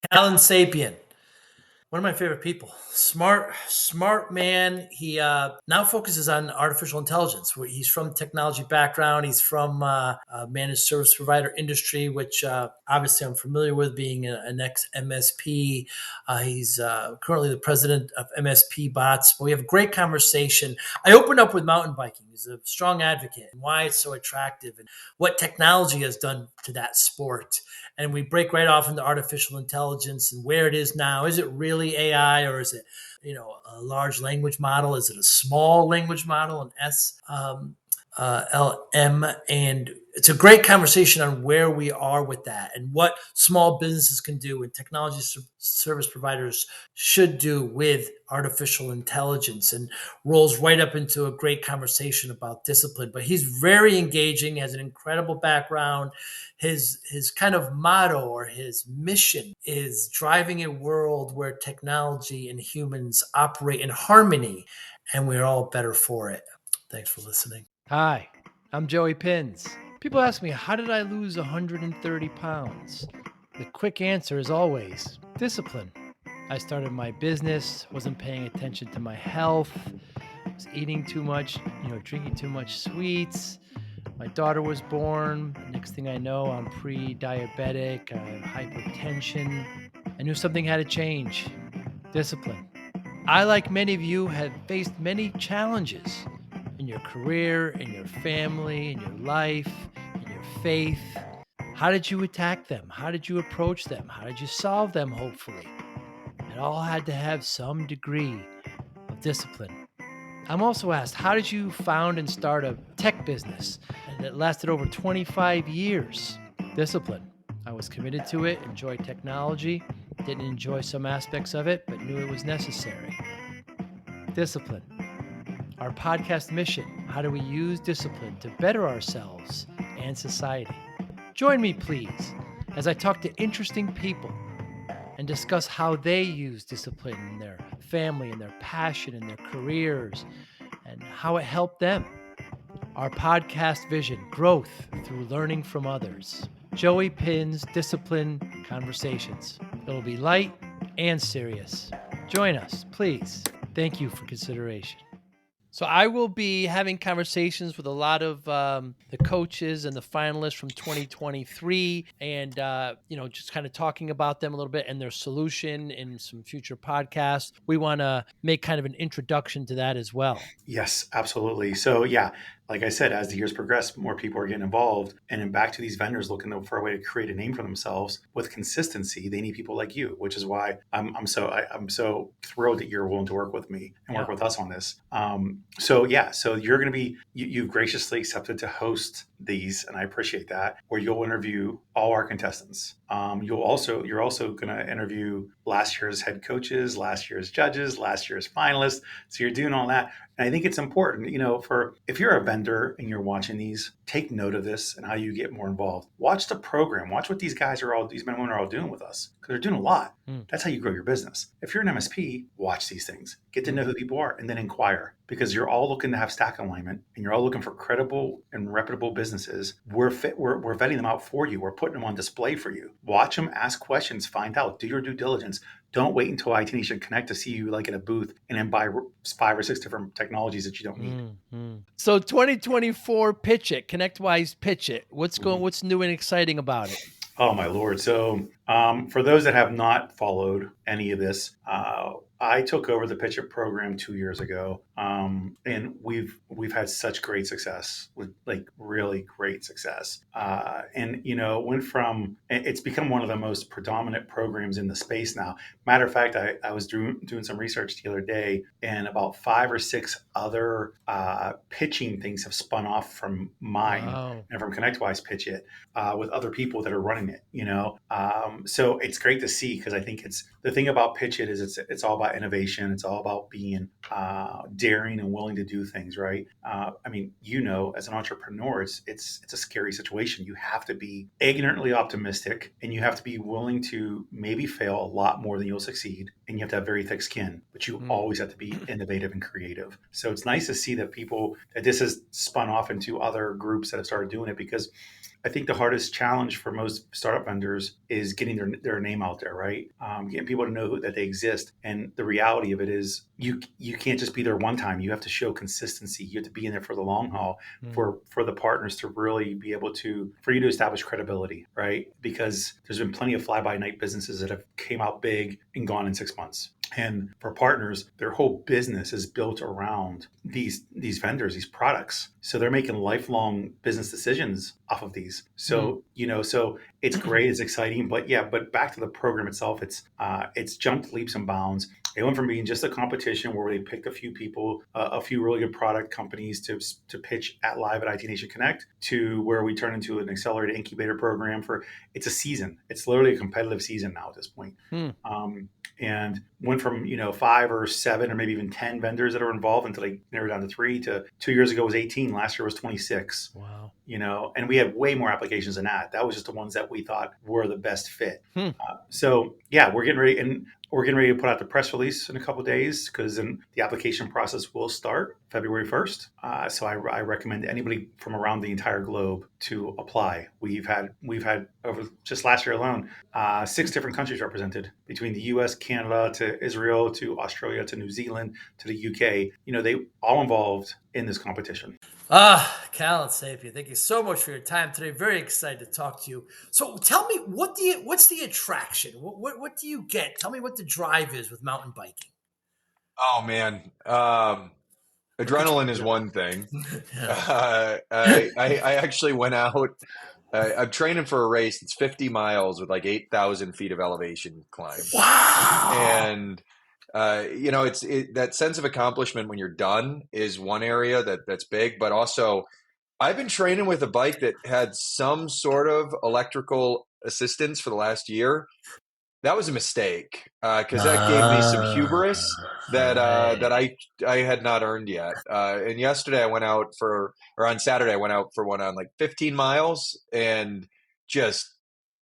Callen Sapien, one of my favorite people. Smart man. He now focuses on artificial intelligence. He's from technology background. He's from managed service provider industry, which obviously I'm familiar with, being an ex MSP. He's currently the president of MSP Bots. But we have a great conversation. I opened up with mountain biking. He's a strong advocate and why it's so attractive and what technology has done to that sport, and we break right off into artificial intelligence and where it is now. Is it really AI, or is it, a large language model? Is it a small language model, an LM? And it's a great conversation on where we are with that and what small businesses can do and technology service providers should do with artificial intelligence, and rolls right up into a great conversation about discipline. But he's very engaging, has an incredible background. His kind of motto or his mission is driving a world where technology and humans operate in harmony, and we're all better for it. Thanks for listening. Hi, I'm Joey Pinz. People ask me, how did I lose 130 pounds? The quick answer is always discipline. I started my business, wasn't paying attention to my health, was eating too much, drinking too much sweets. My daughter was born. Next thing I know, I'm pre-diabetic, I have hypertension. I knew something had to change. Discipline. I, like many of you, have faced many challenges in your career, in your family, in your life, in your faith. How did you attack them? How did you approach them? How did you solve them, hopefully? It all had to have some degree of discipline. I'm also asked, how did you found and start a tech business that lasted over 25 years? Discipline. I was committed to it, enjoyed technology, didn't enjoy some aspects of it, but knew it was necessary. Discipline. Our podcast mission: how do we use discipline to better ourselves and society? Join me, please, as I talk to interesting people and discuss how they use discipline in their family, in their passion, in their careers, and how it helped them. Our podcast vision: growth through learning from others. Joey Pinz Discipline Conversations. It'll be light and serious. Join us, please. Thank you for consideration. So I will be having conversations with a lot of the coaches and the finalists from 2023, and just kind of talking about them a little bit and their solution in some future podcasts. We want to make kind of an introduction to that as well. Yes, absolutely. So yeah, like I said, as the years progress, more people are getting involved, and then back to these vendors looking for a way to create a name for themselves with consistency. They need people like you, which is why I'm so thrilled that you're willing to work with me and work with us on this. So you're going to be you've graciously accepted to host these, and I appreciate that. Where you'll interview all our contestants. You're also going to interview last year's head coaches, last year's judges, last year's finalists. So you're doing all that. And I think it's important, for if you're a vendor and you're watching these, take note of this and how you get more involved. Watch the program. Watch what these men and women are all doing with us, because they're doing a lot. That's how you grow your business. If you're an MSP, watch these things. Get to know who people are and then inquire, because you're all looking to have stack alignment and you're all looking for credible and reputable businesses. We're vetting them out for you. We're putting them on display for you. Watch them, ask questions, find out, do your due diligence. Don't wait until IT Nation Connect to see you like at a booth and then buy 5 or 6 different technologies that you don't need. So 2024, pitch it. ConnectWise, pitch it. What's new and exciting about it? Oh my Lord. So for those that have not followed any of this, I took over the Pitch It program 2 years ago, and we've had such great success, with like really great success. And went from, it's become one of the most predominant programs in the space now. Matter of fact, I was doing some research the other day, and about 5 or 6 other pitching things have spun off from mine. Wow. And from ConnectWise Pitch It, with other people that are running it. So it's great to see, because I think it's the thing about Pitch It is it's all about innovation. It's all about being daring and willing to do things, right? As an entrepreneur, it's a scary situation. You have to be ignorantly optimistic, and you have to be willing to maybe fail a lot more than you'll succeed, and you have to have very thick skin, but you always have to be innovative and creative. So it's nice to see that this has spun off into other groups that have started doing it, because I think the hardest challenge for most startup vendors is getting their name out there, right? Getting people to know that they exist. And the reality of it is, you can't just be there one time. You have to show consistency. You have to be in there for the long haul, for the partners to really be able to, for you to establish credibility, right? Because there's been plenty of fly by night businesses that have came out big and gone in 6 months. And for partners, their whole business is built around these vendors, these products. So they're making lifelong business decisions off of these. So so it's great, it's exciting, but back to the program itself, it's jumped leaps and bounds. It went from being just a competition where they picked a few people, a few really good product companies to pitch at live at IT Nation Connect, to where we turn into an accelerated incubator program for, it's a season. It's literally a competitive season now at this point. And went from 5 or 7 or maybe even 10 vendors that are involved until they narrowed down to 3. To 2 years ago was 18. Last year was 26. Wow. And we had way more applications than that. That was just the ones that we thought were the best fit. So yeah, we're getting ready, and we're getting ready to put out the press release in a couple of days, because then the application process will start February 1st. So I recommend anybody from around the entire globe to apply. We've had over just last year alone, 6 different countries represented, between the U.S., Canada, to Israel, to Australia, to New Zealand, to the UK. They all involved in this competition. Callen Sapien, thank you so much for your time today. Very excited to talk to you. So tell me, what's the attraction? What do you get? Tell me what the drive is with mountain biking. Oh man, adrenaline is one thing. Yeah. I actually went out. I'm training for a race. It's 50 miles with like 8,000 feet of elevation climb, Wow. and that sense of accomplishment when you're done is one area that's big. But also, I've been training with a bike that had some sort of electrical assistance for the last year. That was a mistake, because that gave me some hubris that Right. I had not earned yet. And yesterday I went out or on Saturday I went out for one on like 15 miles and just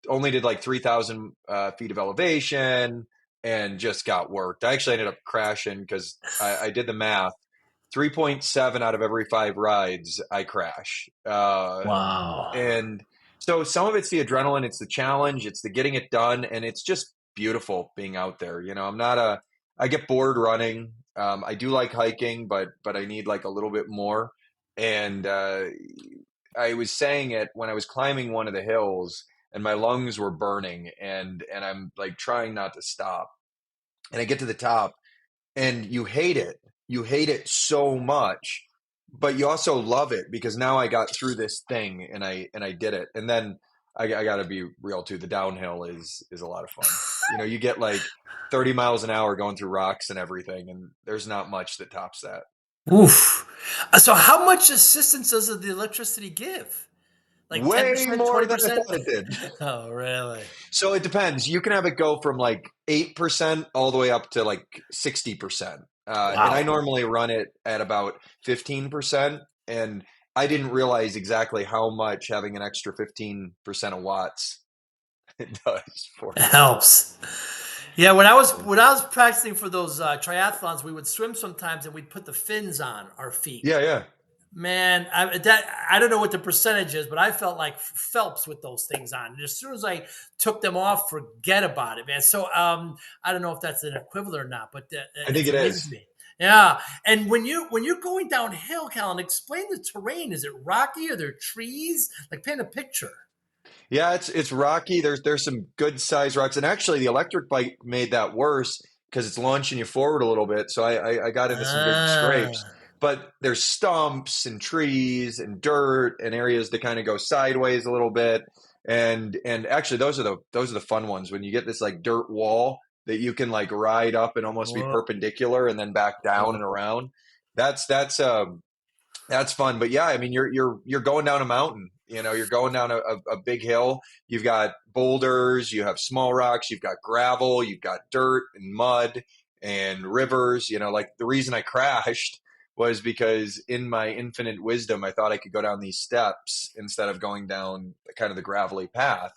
only did like 3,000 feet of elevation and just got worked. I actually ended up crashing because I did the math. 3.7 out of every 5 rides I crash. Wow. And so some of it's the adrenaline, it's the challenge, it's the getting it done, and it's just beautiful being out there. I get bored running. I do like hiking, but I need like a little bit more. And I was saying it when I was climbing one of the hills, and my lungs were burning, and I'm like trying not to stop. And I get to the top, and you hate it. You hate it so much, but you also love it because now I got through this thing and I did it. And then I got to be real too. The downhill is a lot of fun. You get like 30 miles an hour going through rocks and everything, and there's not much that tops that. Oof. So how much assistance does the electricity give? Like Way 10%, more than I 20%? thought it did. Oh, really? So it depends. You can have it go from like 8% all the way up to like 60%. And I Wow. normally run it at about 15%. And I didn't realize exactly how much having an extra 15% of watts it does for It you. helps. Yeah, when I was practicing for those triathlons, we would swim sometimes and we'd put the fins on our feet. Yeah, yeah. Man, I don't know what the percentage is, but I felt like Phelps with those things on. And as soon as I took them off, forget about it, man. So I don't know if that's an equivalent or not, but I think it's it amazing is. to me. Yeah, and when you're going downhill, Callen, explain the terrain. Is it rocky? Are there trees? Like paint a picture. Yeah, it's rocky. There's some good sized rocks. And actually the electric bike made that worse because it's launching you forward a little bit. So I got into some big scrapes. Ah, But there's stumps and trees and dirt and areas that kind of go sideways a little bit. And actually those are the fun ones when you get this like dirt wall that you can like ride up and almost be whoa. perpendicular and then back down and around. That's fun. But yeah, I mean, you're going down a mountain. You're going down a big hill. You've got boulders, you have small rocks, you've got gravel, you've got dirt and mud and rivers. Like the reason I crashed was because in my infinite wisdom, I thought I could go down these steps instead of going down kind of the gravelly path.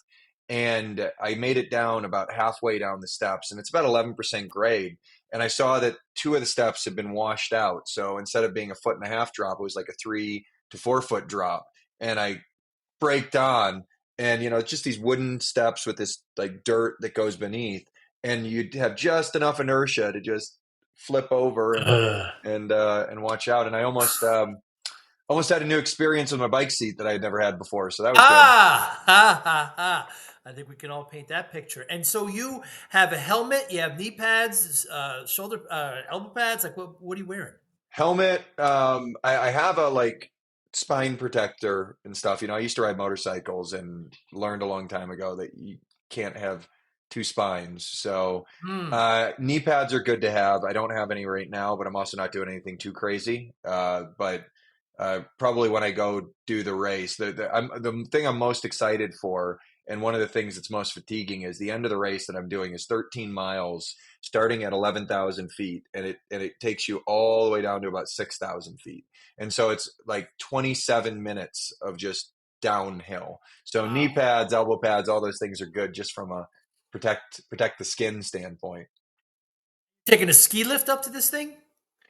And I made it down about halfway down the steps, and it's about 11% grade. And I saw that 2 of the steps had been washed out. So instead of being a 1.5 foot drop, it was like a 3 to 4 foot drop. And I braked on, and just these wooden steps with this like dirt that goes beneath, and you'd have just enough inertia to just flip over and watch out. And I almost had a new experience with my bike seat that I had never had before, so that was good. Ha, ha, ha. I think we can all paint that picture. And so you have a helmet, you have knee pads, shoulder, elbow pads. Like, what are you wearing? Helmet. I have a like spine protector and stuff. I used to ride motorcycles and learned a long time ago that you can't have two spines. So Hmm. knee pads are good to have. I don't have any right now, but I'm also not doing anything too crazy. But probably when I go do the race, the thing I'm most excited for, and one of the things that's most fatiguing, is the end of the race that I'm doing is 13 miles, starting at 11,000 feet, and it takes you all the way down to about 6,000 feet, and so it's like 27 minutes of just downhill. So knee Wow. pads, elbow pads, all those things are good just from a protect the skin standpoint. Taking a ski lift up to this thing?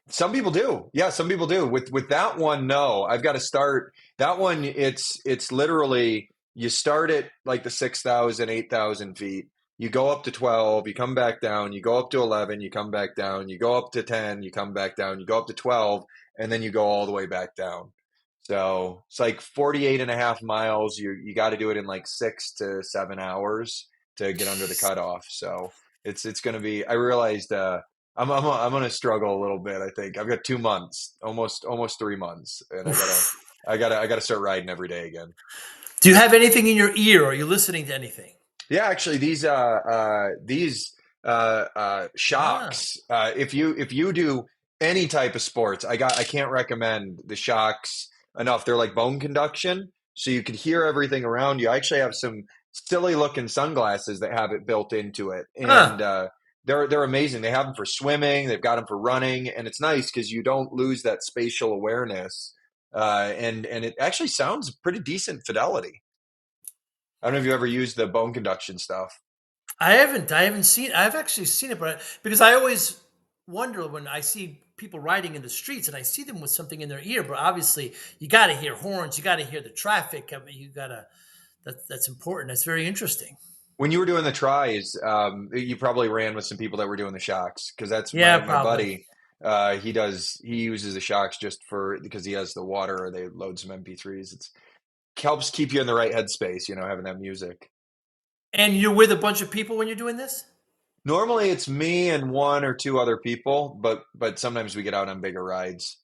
Some people do. Yeah, some people do. With that one, no. I've got to start that one. It's literally you start at like the 6,000, 8,000 feet. You go up to 12, you come back down, you go up to 11, you come back down, you go up to 10, you come back down, you go up to 12, and then you go all the way back down. So it's like 48 and a half miles. You got to do it in like 6 to 7 hours to get under the cutoff. So it's going to be, I realized, I'm gonna struggle a little bit. I think I've got 2 months, almost 3 months, and I gotta start riding every day again. Do you have anything in your ear? Or are you listening to anything? Yeah, actually, these Ah. shocks. If you do any type of sports, I can't recommend the shocks enough. They're like bone conduction, so you can hear everything around you. I actually have some silly looking sunglasses that have it built into it, and Huh. they're amazing. They have them for swimming, they've got them for running, and it's nice because you don't lose that spatial awareness. And it actually sounds pretty decent fidelity. I don't know if you ever used the bone conduction stuff. I haven't. I haven't seen. I've actually seen it, but because I always wonder when I see people riding in the streets and I see them with something in their ear. But obviously, you got to hear horns. You got to hear the traffic. I mean, you got to. That's important. That's very interesting. When you were doing the tries, you probably ran with some people that were doing the shocks because that's Yeah, my probably. buddy. He uses the shocks just for because he has the water or they load some MP3s. It helps keep you in the right headspace, having that music. And you're with a bunch of people when you're doing this. Normally it's me and one or two other people, but sometimes we get out on bigger rides.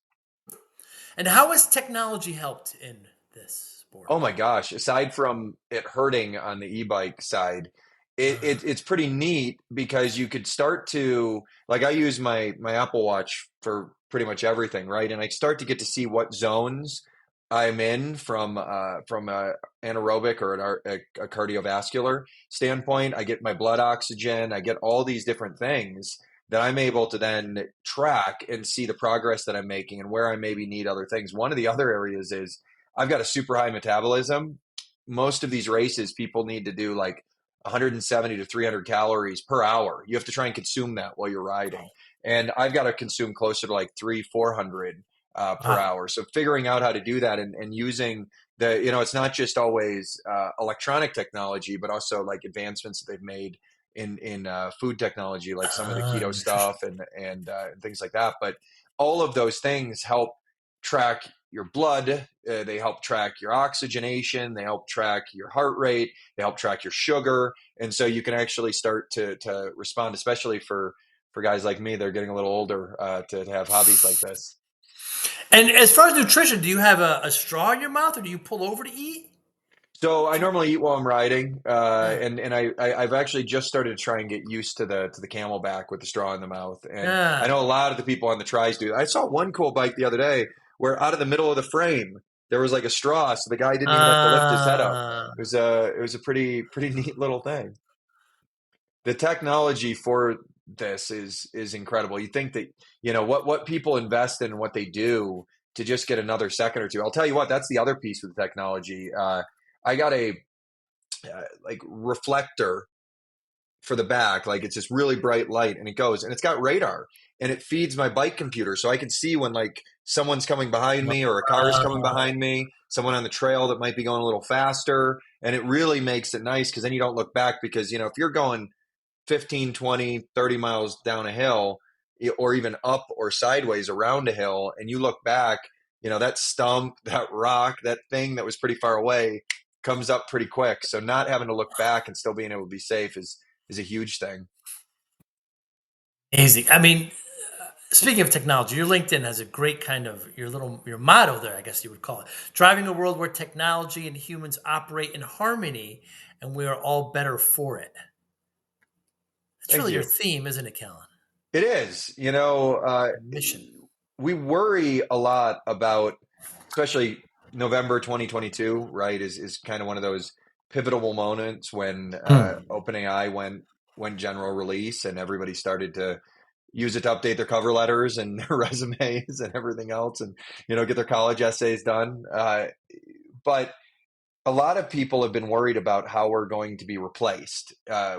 And how has technology helped in this sport? Oh my gosh, aside from it hurting on the e-bike side, it's pretty neat because you could start to like I use my Apple Watch for pretty much everything, right? And I start to get to see what zones I'm in from a anaerobic or a cardiovascular standpoint. I get my blood oxygen, I get all these different things that I'm able to then track and see the progress that I'm making and where I maybe need other things. One of the other areas is I've got a super high metabolism. Most of these races, people need to do like 170 to 300 calories per hour. You have to try and consume that while you're riding. And I've got to consume closer to like 400 per Wow. hour. So figuring out how to do that and using it's not just always electronic technology, but also like advancements that they've made in food technology, like some of the keto Nutrition. stuff and things like that. But all of those things help track your blood. They help track your oxygenation. They help track your heart rate. They help track your sugar, and so you can actually start to respond, especially for guys like me. They're getting a little older to have hobbies like this. And as far as nutrition, do you have a straw in your mouth, or do you pull over to eat? So I normally eat while I'm riding, Uh, and I've actually just started to try and get used to the camelback with the straw in the mouth. And I yeah. know a lot of the people on the tries do. I saw one cool bike the other day where out of the middle of the frame there was like a straw, so the guy didn't even have to lift his head up. Uh, It was a pretty neat little thing. The technology for this is incredible. You think that what people invest in and what they do to just get another second or two. I'll tell you what, that's the other piece with the technology. I got a like reflector for the back. Like it's this really bright light, and it goes, and it's got radar, and it feeds my bike computer, so I can see when like someone's coming behind me or a car is coming behind me, someone on the trail that might be going a little faster. And it really makes it nice because then you don't look back, because, you know, if you're going 15, 20, 30 miles down a hill, or even up or sideways around a hill, and you look back, you know, that stump, that rock, that thing that was pretty far away comes up pretty quick. So not having to look back and still being able to be safe is a huge thing. Amazing. I mean, speaking of technology, your LinkedIn has a great kind of your motto there, I guess you would call it. Driving a world where technology and humans operate in harmony, and we are all better for it. That's Thank really you. your theme, isn't it, Callen? It is. You know, Mission. we worry a lot about, especially November 2022, right, is kind of one of those pivotal moments when OpenAI went general release, and everybody started to use it to update their cover letters and their resumes and everything else, and, you know, get their college essays done. But a lot of people have been worried about how we're going to be replaced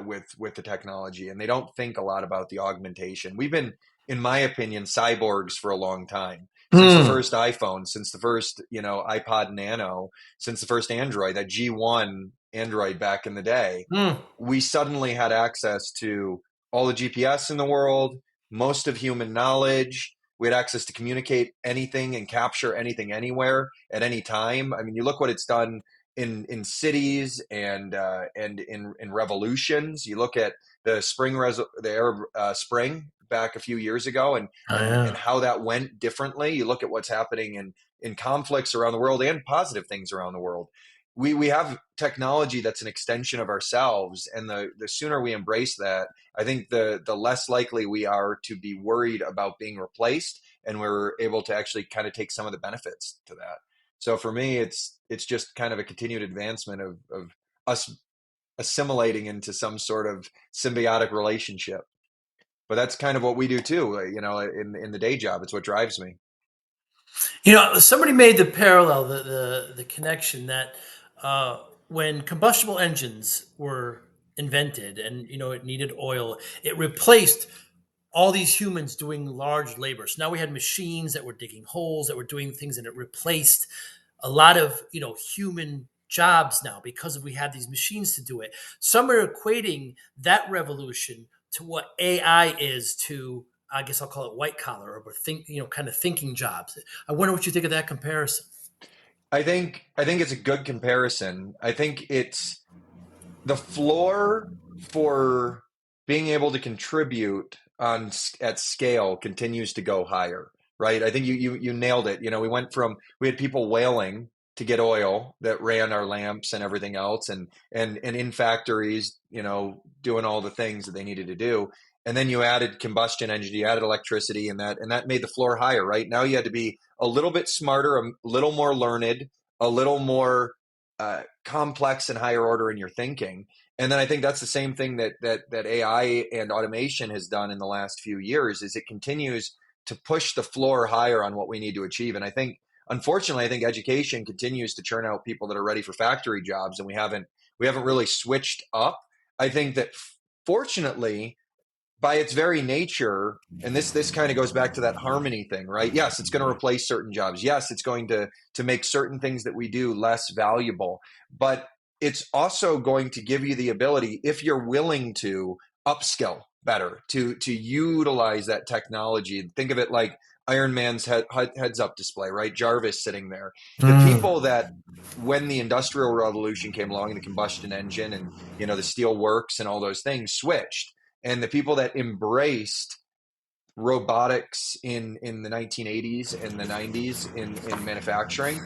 with the technology, and they don't think a lot about the augmentation. We've been, in my opinion, cyborgs for a long time. Since the first iPhone, since the first, you know, iPod Nano, since the first Android, that G1 Android back in the day, we suddenly had access to all the GPS in the world, most of human knowledge. We had access to communicate anything and capture anything anywhere at any time. I mean, you look what it's done in cities and in revolutions. You look at the Arab Spring back a few years ago, and how that went differently. You look at what's happening in conflicts around the world and positive things around the world. We have technology that's an extension of ourselves, and the sooner we embrace that, I think the less likely we are to be worried about being replaced, and we're able to actually kind of take some of the benefits to that. So for me, it's just kind of a continued advancement of us assimilating into some sort of symbiotic relationship. But that's kind of what we do too, you know, in the day job. It's what drives me. You know, somebody made the parallel, the connection that when combustible engines were invented, and you know it needed oil, it replaced all these humans doing large labor. So now we had machines that were digging holes, that were doing things, and it replaced a lot of, you know, human jobs now because we had these machines to do it. Some are equating that revolution to what AI is to, I guess I'll call it white collar or kind of thinking jobs. I wonder what you think of that comparison. I think it's a good comparison. I think it's the floor for being able to contribute at scale continues to go higher, right? I think you nailed it. You know, we had people whaling to get oil that ran our lamps and everything else, and in factories, you know, doing all the things that they needed to do. And then you added combustion engine, you added electricity, and that made the floor higher, right? Now you had to be a little bit smarter, a little more learned, a little more complex and higher order in your thinking. And then I think that's the same thing that AI and automation has done in the last few years, is it continues to push the floor higher on what we need to achieve. And I think, unfortunately, I think education continues to churn out people that are ready for factory jobs, and we haven't really switched up. I think that, fortunately, by its very nature, and this kind of goes back to that harmony thing, right? Yes, it's going to replace certain jobs. Yes, it's going to make certain things that we do less valuable, but it's also going to give you the ability, if you're willing to upskill better, to utilize that technology. Think of it like Iron Man's heads up display, right? Jarvis sitting there. The people that, when the Industrial Revolution came along and the combustion engine and, you know, the steel works and all those things switched, and the people that embraced robotics in the 1980s and the 90s in manufacturing,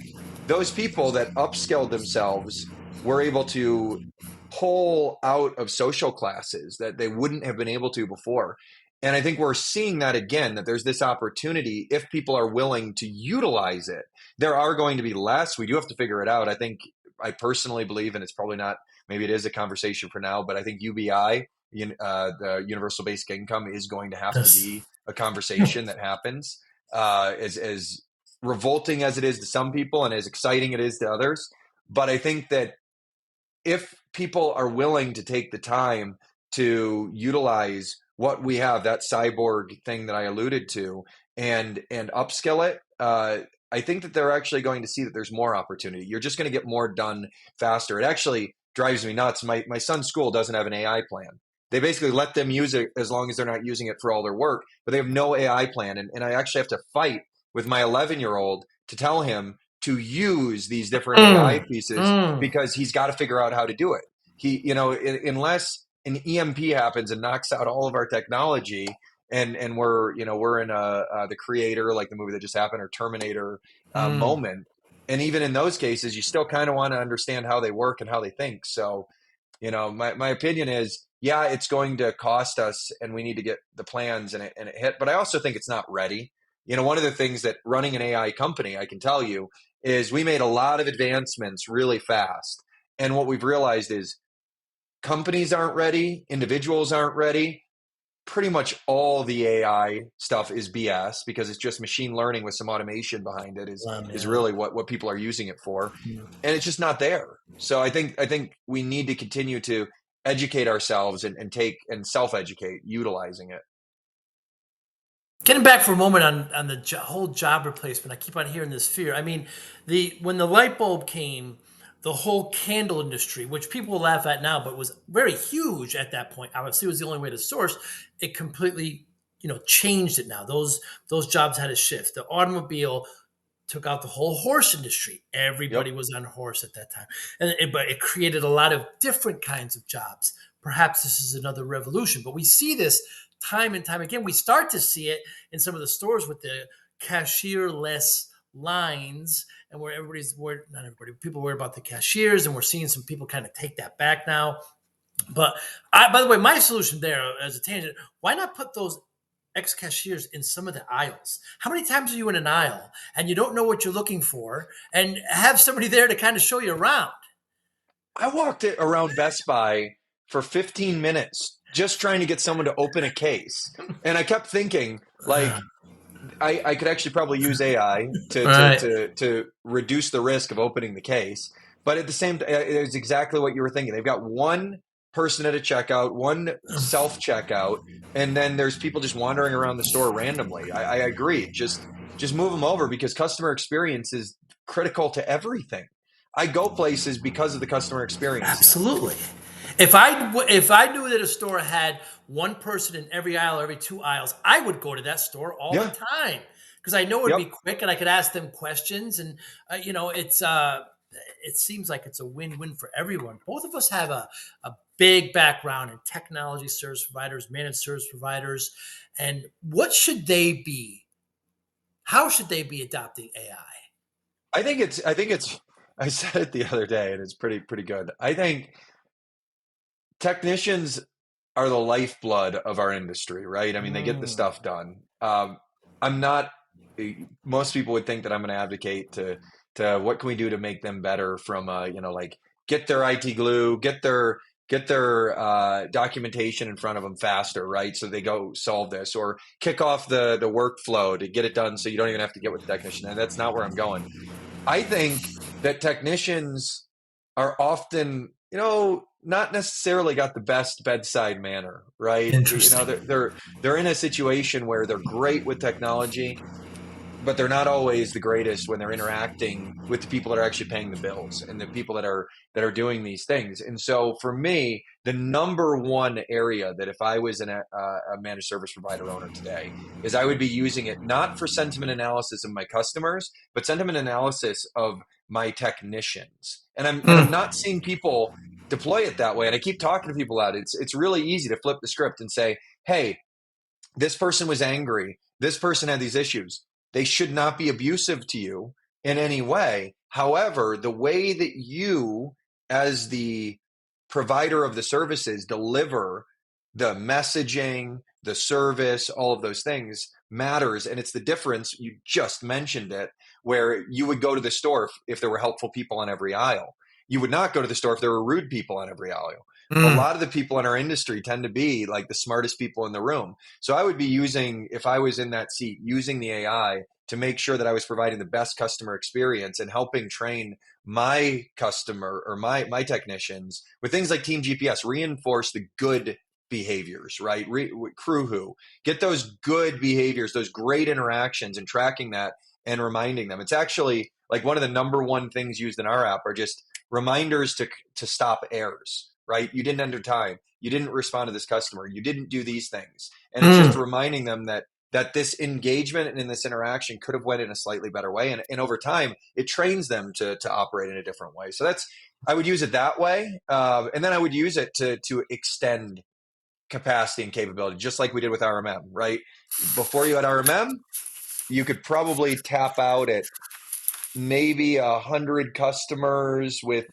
those people that upskilled themselves were able to pull out of social classes that they wouldn't have been able to before. And I think we're seeing that again, that there's this opportunity if people are willing to utilize it. There are going to be less. We do have to figure it out. I personally believe, and it's probably not, maybe it is a conversation for now, but I think UBI, the universal basic income, is going to have to be a conversation that happens, as revolting as it is to some people and as exciting it is to others. But I think that if people are willing to take the time to utilize what we have, that cyborg thing that I alluded to, and upskill it, I think that they're actually going to see that there's more opportunity. You're just going to get more done faster. It actually drives me nuts. My son's school doesn't have an AI plan. They basically let them use it as long as they're not using it for all their work, but they have no AI plan. And I actually have to fight with my 11-year-old to tell him to use these different AI pieces because he's got to figure out how to do it. Unless an EMP happens and knocks out all of our technology, and we're in the Creator, like the movie that just happened, or Terminator moment. And even in those cases, you still kind of want to understand how they work and how they think. So, my opinion is, yeah, it's going to cost us, and we need to get the plans and it hit. But I also think it's not ready. One of the things that running an AI company, I can tell you, is we made a lot of advancements really fast. And what we've realized is companies aren't ready, individuals aren't ready. Pretty much all the AI stuff is BS because it's just machine learning with some automation behind it is really what people are using it for. And it's just not there. So I think we need to continue to educate ourselves and self-educate utilizing it. Getting back for a moment on the whole job replacement, I keep on hearing this fear. I mean, when the light bulb came, the whole candle industry, which people will laugh at now, but was very huge at that point. Obviously, it was the only way to source. It completely, changed it. Now those jobs had to shift. The automobile took out the whole horse industry. Everybody was on horse at that time, but it created a lot of different kinds of jobs. Perhaps this is another revolution, but we see this time and time again. We start to see it in some of the stores with the cashier-less lines, and where everybody's worried, not everybody, people worry about the cashiers, and we're seeing some people kind of take that back now. But by the way, my solution there as a tangent, why not put those ex-cashiers in some of the aisles? How many times are you in an aisle and you don't know what you're looking for, and have somebody there to kind of show you around? I walked it around Best Buy for 15 minutes just trying to get someone to open a case. And I kept thinking, like, I could actually probably use AI to reduce the risk of opening the case. But at the same time, it's exactly what you were thinking. They've got one person at a checkout, one self-checkout, and then there's people just wandering around the store randomly. I agree. Just move them over, because customer experience is critical to everything. I go places because of the customer experience. Absolutely. If I knew that a store had one person in every aisle, every two aisles, I would go to that store all the time, because I know it'd be quick and I could ask them questions. And it seems like it's a win-win for everyone. Both of us have a big background in technology service providers, managed service providers, and what should they be? How should they be adopting AI? I think it's. I said it the other day, and it's pretty good. I think technicians are the lifeblood of our industry, right? I mean, they get the stuff done. I'm not. Most people would think that I'm going to advocate to what can we do to make them better, from like get their IT glue, get their documentation in front of them faster, right? So they go solve this, or kick off the workflow to get it done so you don't even have to get with the technician. And that's not where I'm going. I think that technicians are often, not necessarily got the best bedside manner, right? Interesting. They're in a situation where they're great with technology, but they're not always the greatest when they're interacting with the people that are actually paying the bills and the people that are doing these things. And so for me, the number one area that if I was a managed service provider owner today, is I would be using it not for sentiment analysis of my customers, but sentiment analysis of my technicians. And I'm not seeing people deploy it that way. And I keep talking to people about it. It's really easy to flip the script and say, hey, this person was angry. This person had these issues. They should not be abusive to you in any way. However, the way that you, as the provider of the services, deliver the messaging, the service, all of those things matters. And it's the difference, you just mentioned it, where you would go to the store if there were helpful people on every aisle. You would not go to the store if there were rude people on every aisle. A lot of the people in our industry tend to be like the smartest people in the room. So I would be using, if I was in that seat, using the AI to make sure that I was providing the best customer experience and helping train my customer or my technicians with things like Team GPS, reinforce the good behaviors, right? Crew who get those good behaviors, those great interactions, and tracking that and reminding them. It's actually like one of the number one things used in our app are just reminders to stop errors, right? You didn't enter time, you didn't respond to this customer, you didn't do these things, and it's just reminding them that this engagement and in this interaction could have went in a slightly better way, and over time it trains them to operate in a different way. So that's, I would use it that way, and then I would use it to extend capacity and capability, just like we did with RMM, right? Before you had RMM, you could probably tap out at maybe 100 customers with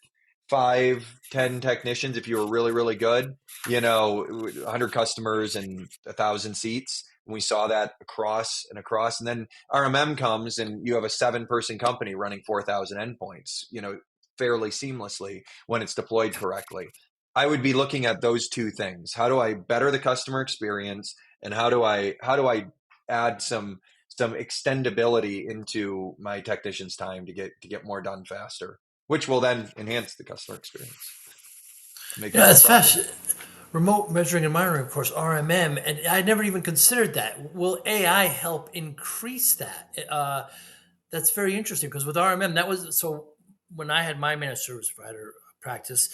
5-10 technicians if you were really, really good. 100 customers and 1,000 seats. And we saw that across and across. And then RMM comes and you have a 7-person company running 4,000 endpoints, fairly seamlessly when it's deployed correctly. I would be looking at those two things. How do I better the customer experience, and how do I add some extendability into my technicians' time to get more done faster, which will then enhance the customer experience. Yeah, it's fascinating. Remote measuring and monitoring, of course, RMM, and I never even considered that. Will AI help increase that? That's very interesting, because with RMM, that was so when I had my managed service provider practice,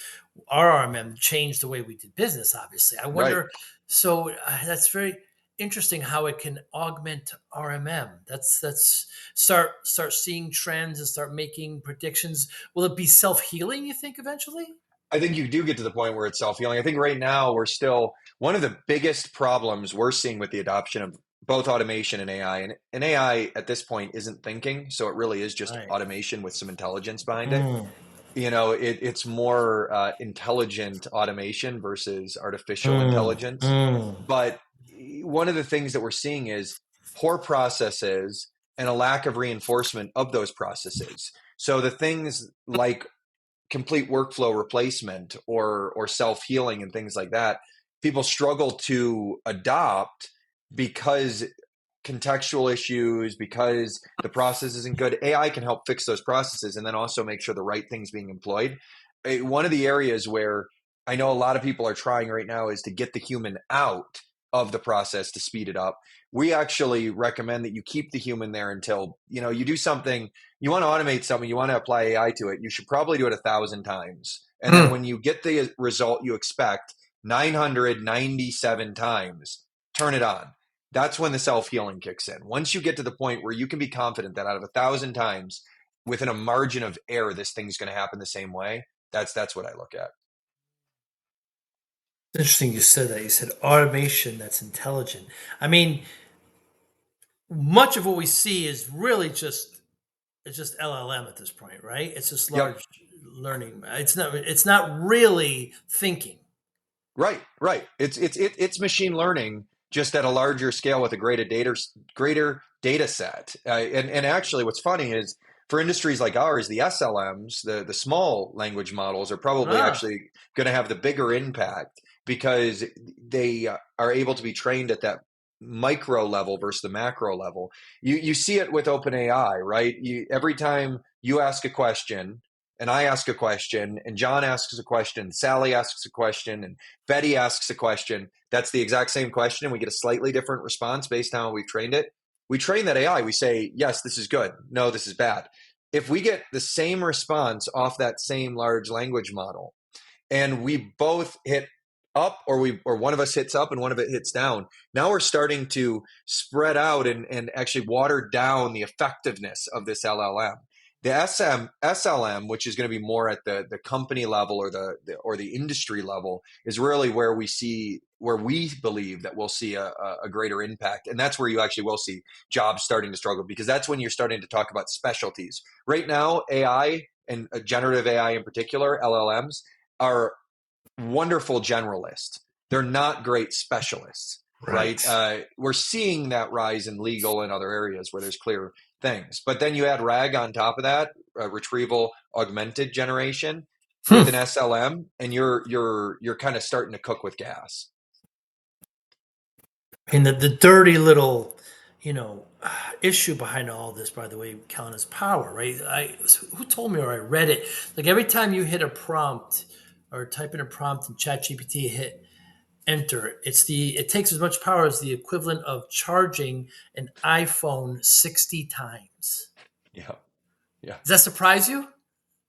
our RMM changed the way we did business. Obviously, I wonder. Right. So that's very interesting how it can augment RMM. That's start seeing trends and start making predictions. Will it be self healing, you think, eventually? I think you do get to the point where it's self-healing. I think right now we're still, one of the biggest problems we're seeing with the adoption of both automation and AI, and AI at this point isn't thinking, so it really is just Right. automation with some intelligence behind it. It's more intelligent automation versus artificial intelligence. But one of the things that we're seeing is poor processes and a lack of reinforcement of those processes. So the things like complete workflow replacement or self-healing and things like that, people struggle to adopt because contextual issues, because the process isn't good. AI can help fix those processes and then also make sure the right thing's being employed. One of the areas where I know a lot of people are trying right now is to get the human out of the process to speed it up. We actually recommend that you keep the human there until, you do something, you want to automate something, you want to apply AI to it, you should probably do it 1,000 times. And then when you get the result you expect 997 times, turn it on. That's when the self-healing kicks in. Once you get to the point where you can be confident that out of 1,000 times, within a margin of error, this thing's going to happen the same way, that's what I look at. Interesting you said that. You said automation that's intelligent. I mean, much of what we see is really it's just LLM at this point, right? It's just Yep. large learning. It's not really thinking. Right. It's machine learning just at a larger scale with a greater data set. And actually, what's funny is for industries like ours, the SLMs, the small language models, are probably Ah, actually going to have the bigger impact because they are able to be trained at that micro level versus the macro level. You see it with OpenAI, right? Every time you ask a question, and I ask a question, and John asks a question, Sally asks a question, and Betty asks a question, that's the exact same question, and we get a slightly different response based on how we've trained it. We train that AI. We say, yes, this is good. No, this is bad. If we get the same response off that same large language model, and we both hit up, or one of us hits up and one of it hits down, now we're starting to spread out and actually water down the effectiveness of this LLM. The SLM, which is going to be more at the company level or the industry level, is really where we believe that we'll see a greater impact. And that's where you actually will see jobs starting to struggle, because that's when you're starting to talk about specialties. Right now, AI and generative AI in particular, LLMs, are wonderful generalists. They're not great specialists, right? We're seeing that rise in legal and other areas where there's clear things. But then you add RAG on top of that, retrieval augmented generation with an SLM, and you're kind of starting to cook with gas. And the dirty little, issue behind all this, by the way, Callen, is power, right? Who told me, or I read it? Like every time you hit a prompt or type in a prompt and ChatGPT hit enter. It takes as much power as the equivalent of charging an iPhone 60 times. Yeah. Yeah. Does that surprise you?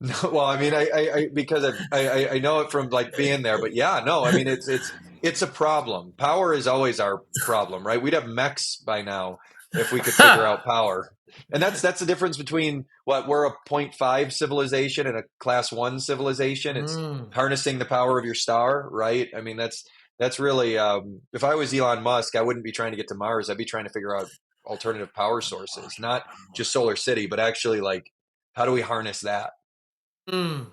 No, well, I mean, I because I know it from like being there, but yeah, no, I mean, it's a problem. Power is always our problem, right? We'd have mechs by now if we could figure out power. And that's the difference between what we're a point 0.5 civilization and a class 1 civilization. It's Mm. harnessing the power of your star, right? I mean, that's really if I was Elon Musk, I wouldn't be trying to get to Mars. I'd be trying to figure out alternative power sources, not just Solar City, but actually like how do we harness that? Mm.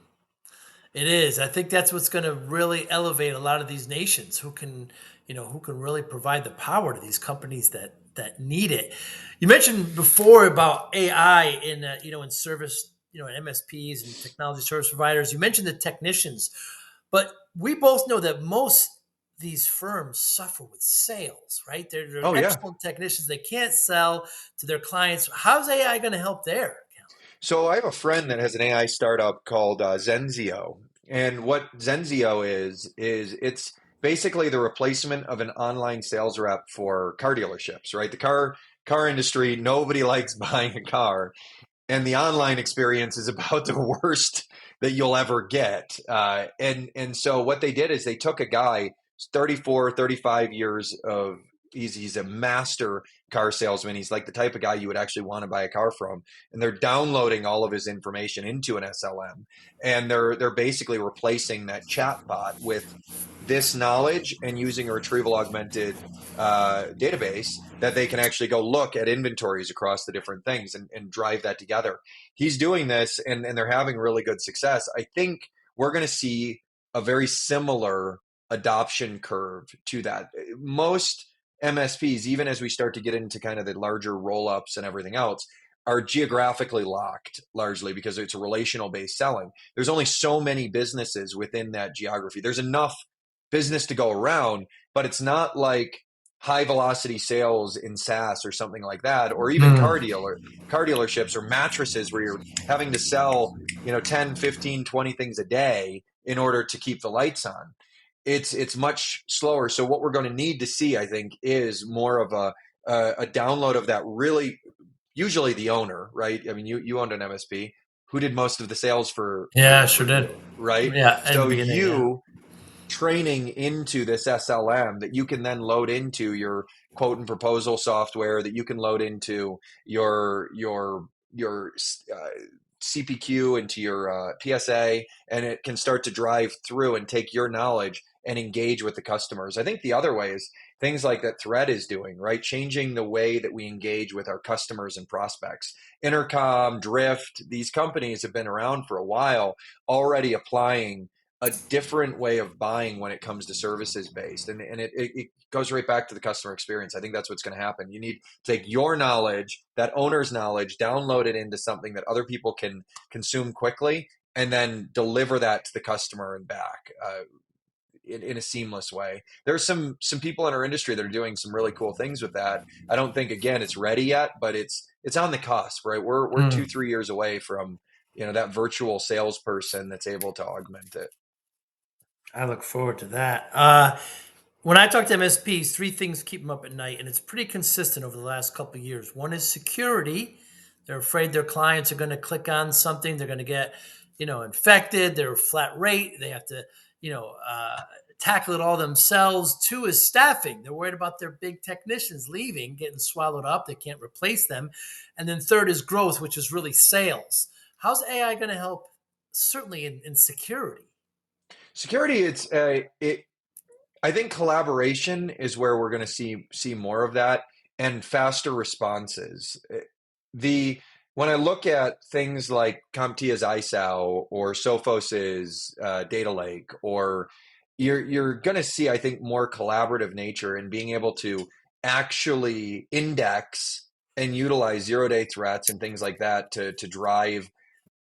It is. I think that's what's going to really elevate a lot of these nations who can, who can really provide the power to these companies that need it. You mentioned before about AI in, in service, in MSPs and technology service providers. You mentioned the technicians, but we both know that most of these firms suffer with sales, right? They're Oh yeah. excellent technicians. They can't sell to their clients. How's AI going to help there? So I have a friend that has an AI startup called Zenzio, and what Zenzio is it's basically the replacement of an online sales rep for car dealerships, right? The car industry, nobody likes buying a car, and the online experience is about the worst that you'll ever get. And so what they did is they took a guy, 34, 35 years of he's a master car salesman. He's like the type of guy you would actually want to buy a car from. And they're downloading all of his information into an SLM. And they're basically replacing that chat bot with this knowledge and using a retrieval augmented database that they can actually go look at inventories across the different things and drive that together. He's doing this and they're having really good success. I think we're going to see a very similar adoption curve to that. Most MSPs, even as we start to get into kind of the larger roll ups and everything else, are geographically locked largely because it's a relational based selling. There's only so many businesses within that geography. There's enough business to go around, but it's not like high velocity sales in SaaS or something like that, or even car dealerships or mattresses where you're having to sell, 10, 15, 20 things a day in order to keep the lights on. It's much slower. So what we're going to need to see, I think, is more of a download of that really, usually the owner, right? I mean, you owned an MSP. Who did most of the sales Yeah, for sure did. you, right? Yeah, in the So beginning, yeah. you training into this SLM that you can then load into your quote and proposal software, that you can load into your CPQ, into your PSA, and it can start to drive through and take your knowledge and engage with the customers. I think the other way is things like that Thread is doing, right? Changing the way that we engage with our customers and prospects. Intercom, Drift, these companies have been around for a while, already applying a different way of buying when it comes to services based. And it goes right back to the customer experience. I think that's what's going to happen. You need to take your knowledge, that owner's knowledge, download it into something that other people can consume quickly, and then deliver that to the customer and back. In a seamless way. There's some people in our industry that are doing some really cool things with that. I don't think again it's ready yet, but it's on the cusp, right? We're 2-3 years away from that virtual salesperson that's able to augment it. I look forward to that. When I talk to MSPs, three things keep them up at night, and it's pretty consistent over the last couple of years. One is security. They're afraid their clients are going to click on something. They're going to get, infected. They're flat rate. They have to, tackle it all themselves. Two is staffing. They're worried about their big technicians leaving, getting swallowed up. They can't replace them. And then third is growth, which is really sales. How's AI going to help? Certainly in security. Security, I think collaboration is where we're going to see more of that and faster responses. The When I look at things like CompTIA's ISAO or Sophos's Data Lake, or you're going to see, I think, more collaborative nature in being able to actually index and utilize zero-day threats and things like that to drive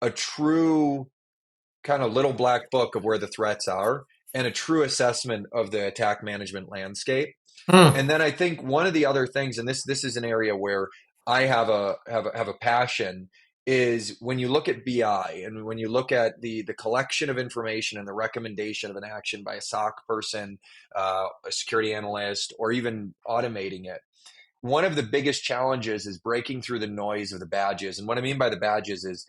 a true kind of little black book of where the threats are and a true assessment of the attack management landscape. And then I think one of the other things, and this is an area where I have a passion, is when you look at BI and when you look at the collection of information and the recommendation of an action by a SOC person, a security analyst, or even automating it, one of the biggest challenges is breaking through the noise of the badges. And what I mean by the badges is,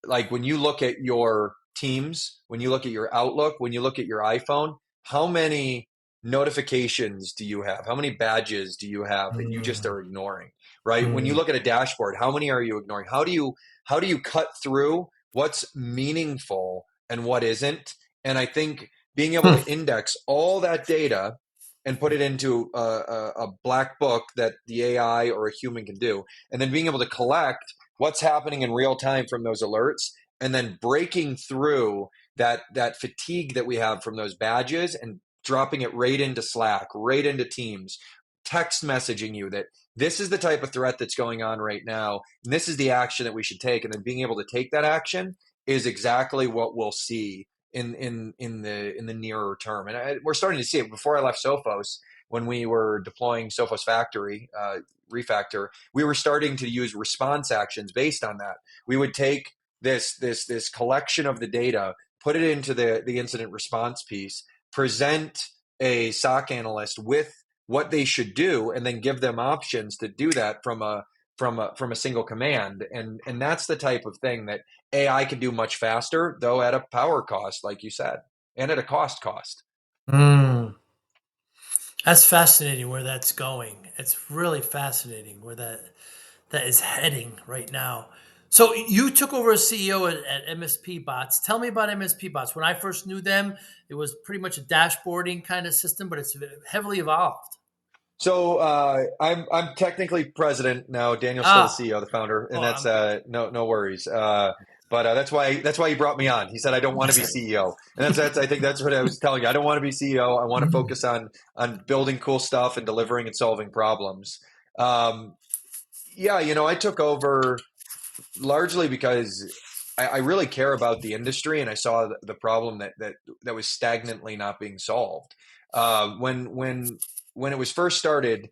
like, when you look at your Teams, when you look at your Outlook, when you look at your iPhone, how many notifications do you have? How many badges do you have that you just are ignoring, right? When you look at a dashboard, how many are you ignoring? How do you cut through what's meaningful and what isn't? And I think being able to index all that data and put it into a black book that the AI or a human can do, and then being able to collect what's happening in real time from those alerts, and then breaking through that fatigue that we have from those badges and dropping it right into Slack, right into Teams, text messaging you that this is the type of threat that's going on right now, and this is the action that we should take, and then being able to take that action is exactly what we'll see in the nearer term. And we're starting to see it. Before I left Sophos, when we were deploying Sophos Factory Refactor, we were starting to use response actions based on that. We would take this collection of the data, put it into the incident response piece, present a SOC analyst with what they should do, and then give them options to do that from a single command. And that's the type of thing that AI can do much faster, though at a power cost, like you said, and at a cost. That's fascinating where that's going. It's really fascinating where that is heading right now. So you took over as CEO at MSP Bots. Tell me about MSP Bots. When I first knew them, it was pretty much a dashboarding kind of system, but it's heavily evolved. So I'm technically president now. Daniel's still the CEO, the founder, and that's no worries. But that's why he brought me on. He said I don't want to be CEO, and that's I think that's what I was telling you. I don't want to be CEO. I want to focus on building cool stuff and delivering and solving problems. I took over largely because I really care about the industry, and I saw the problem that was stagnantly not being solved. When it was first started,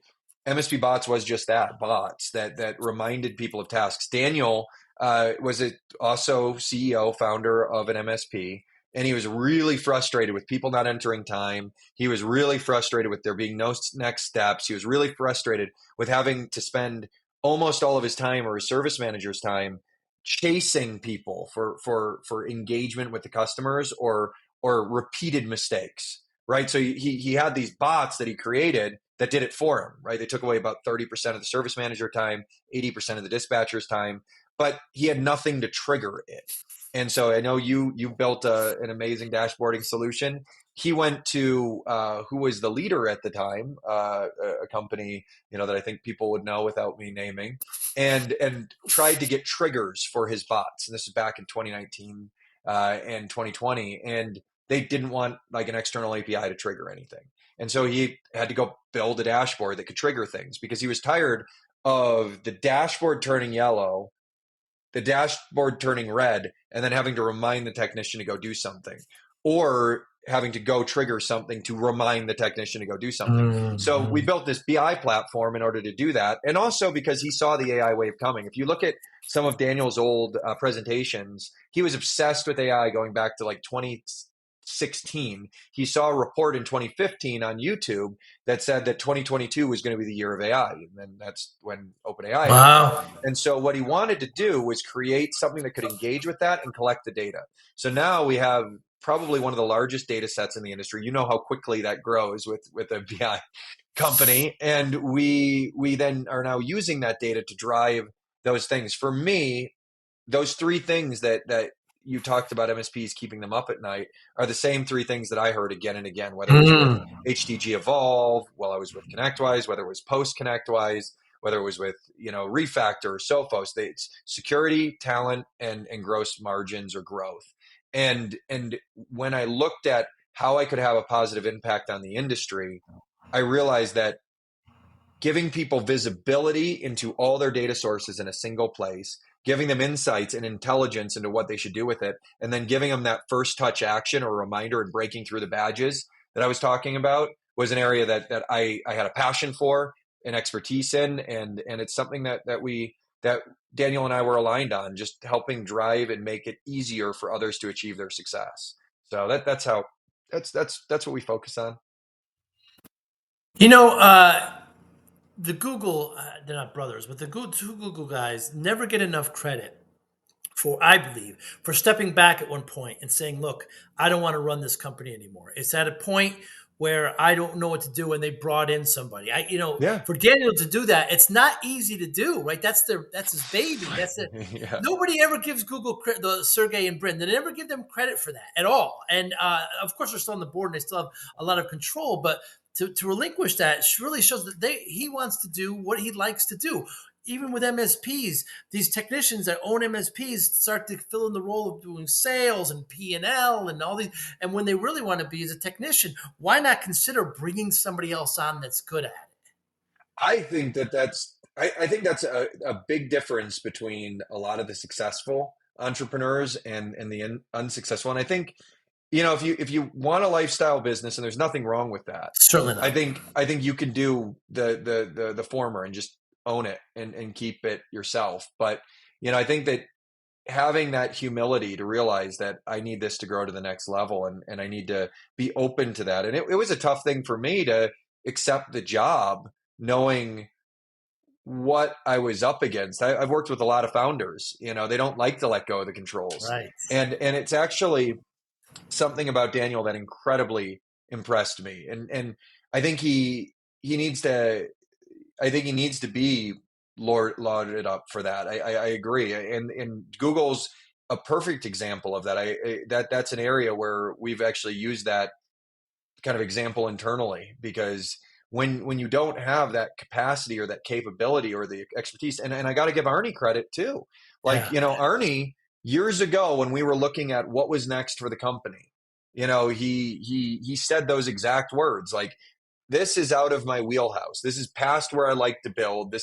MSP Bots was just that, bots that reminded people of tasks. Daniel was also CEO, founder of an MSP, and he was really frustrated with people not entering time. He was really frustrated with there being no next steps. He was really frustrated with having to spend almost all of his time, or his service manager's time, chasing people for engagement with the customers or repeated mistakes. Right. So he had these bots that he created that did it for him. Right. They took away about 30% of the service manager time, 80% of the dispatcher's time, but he had nothing to trigger it. And so I know you built an amazing dashboarding solution. He went to who was the leader at the time, a company that I think people would know without me naming, and tried to get triggers for his bots. And this is back in 2019 and 2020, and they didn't want like an external API to trigger anything. And so he had to go build a dashboard that could trigger things, because he was tired of the dashboard turning yellow, the dashboard turning red, and then having to remind the technician to go do something, or having to go trigger something to remind the technician to go do something. So we built this BI platform in order to do that. And also because he saw the AI wave coming. If you look at some of Daniel's old presentations, he was obsessed with AI going back to like 2016. He saw a report in 2015 on YouTube that said that 2022 was going to be the year of AI. And then that's when OpenAI happened. And so what he wanted to do was create something that could engage with that and collect the data. So now we have probably one of the largest data sets in the industry. You know how quickly that grows with a BI company. And we then are now using that data to drive those things. For me, those three things that you talked about MSPs keeping them up at night are the same three things that I heard again and again, whether it was with HDG Evolve, while I was with ConnectWise, whether it was post ConnectWise, whether it was with Refactor or Sophos. It's security, talent, and gross margins or growth. And when I looked at how I could have a positive impact on the industry, I realized that giving people visibility into all their data sources in a single place, giving them insights and intelligence into what they should do with it, and then giving them that first touch action or reminder and breaking through the badges that I was talking about was an area that I had a passion for and expertise in. And it's something that we that Daniel and I were aligned on, just helping drive and make it easier for others to achieve their success. So that's what we focus on. You know, the Google, they're not brothers, but the two Google guys never get enough credit for, I believe, for stepping back at one point and saying, look, I don't want to run this company anymore. It's at a point where I don't know what to do, and they brought in somebody. Yeah. For Daniel to do that, it's not easy to do, right? That's his baby. Yeah. Nobody ever gives Google the Sergey and Brin. They never give them credit for that at all. And of course, they're still on the board and they still have a lot of control. But to relinquish that really shows that he wants to do what he likes to do. Even with MSPs, these technicians that own MSPs start to fill in the role of doing sales and P&L and all these. And when they really want to be as a technician, why not consider bringing somebody else on that's good at it? I think I think that's a big difference between a lot of the successful entrepreneurs and the unsuccessful. And I think, if you want a lifestyle business, and there's nothing wrong with that, Certainly not. I think you can do the former and just own it and keep it yourself. But I think that having that humility to realize that I need this to grow to the next level, and I need to be open to that. And it was a tough thing for me to accept the job, knowing what I was up against. I've worked with a lot of founders, they don't like to let go of the controls. Right. And it's actually something about Daniel that incredibly impressed me. And I think he needs to be lauded up for that. I agree. And Google's a perfect example of that. That's an area where we've actually used that kind of example internally, because when you don't have that capacity or that capability or the expertise, and I got to give Arnie credit too. Like, Yeah. Arnie, years ago when we were looking at what was next for the company, he said those exact words, like, this is out of my wheelhouse. This is past where I like to build.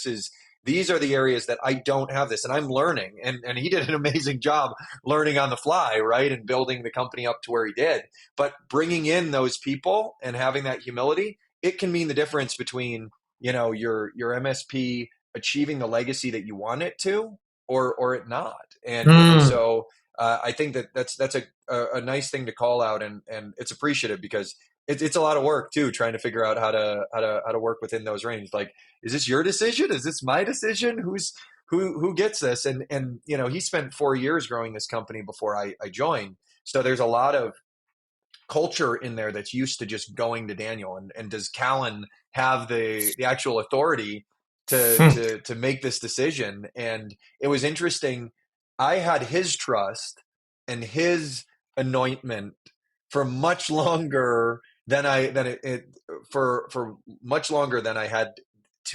These are the areas that I don't have this, and I'm learning. And he did an amazing job learning on the fly, right? And building the company up to where he did. But bringing in those people and having that humility, it can mean the difference between, your MSP achieving the legacy that you want it to, or it not. And so I think that's a nice thing to call out, and it's appreciative, because it's a lot of work too, trying to figure out how to work within those ranges. Like, is this your decision? Is this my decision? Who gets this? And he spent 4 years growing this company before I joined. So there's a lot of culture in there that's used to just going to Daniel. And does Callen have the actual authority to make this decision? And it was interesting. I had his trust and his anointment for much longer than for much longer than I had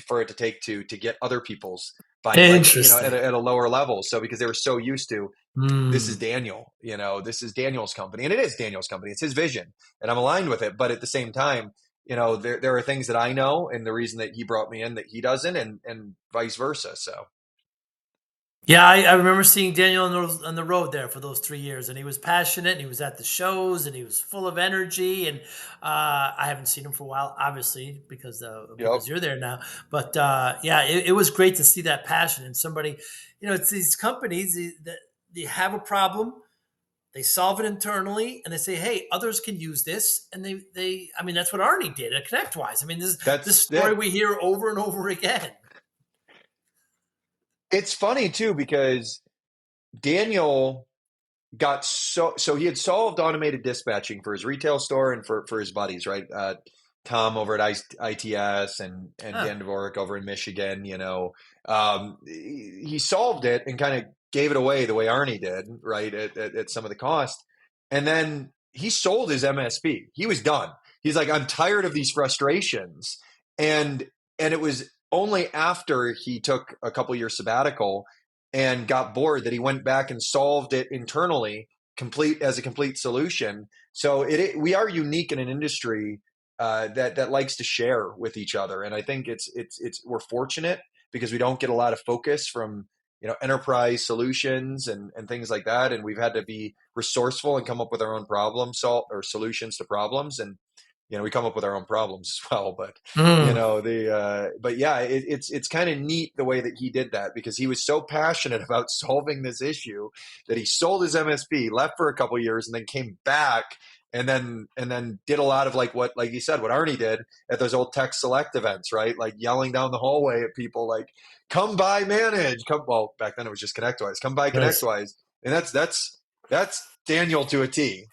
for it to take to get other people's buy-in, Interesting. at a lower level. So because they were so used to, this is Daniel, this is Daniel's company, and it is Daniel's company. It's his vision, and I'm aligned with it. But at the same time, there are things that I know, and the reason that he brought me in that he doesn't, and vice versa. So. Yeah, I remember seeing Daniel on the road there for those 3 years, and he was passionate, and he was at the shows, and he was full of energy. And I haven't seen him for a while, obviously, because you're there now. But yeah, it was great to see that passion in somebody. It's these companies that they have a problem, they solve it internally, and they say, "Hey, others can use this." And I mean, that's what Arnie did at ConnectWise. I mean, this story we hear over and over again. It's funny too, because Daniel got so he had solved automated dispatching for his retail store and for his buddies, right? Tom over at ITS and Dan Dvorak over in Michigan. He solved it and kind of gave it away the way Arnie did, right? At some of the cost, and then he sold his MSP. He was done. He's like, I'm tired of these frustrations, and it was only after he took a couple years sabbatical and got bored that he went back and solved it internally, as a complete solution. So we are unique in an industry that likes to share with each other, and I think we're fortunate because we don't get a lot of focus from enterprise solutions and things like that, and we've had to be resourceful and come up with our own solutions to problems. And we come up with our own problems as well, but Mm. but yeah, it's kind of neat the way that he did that, because he was so passionate about solving this issue that he sold his MSP, left for a couple of years, and then came back and then did a lot of like you said, what Arnie did at those old Tech Select events, right? Like yelling down the hallway at people like, come by Manage, well, back then it was just ConnectWise, come by Nice. ConnectWise. And that's Daniel to a T.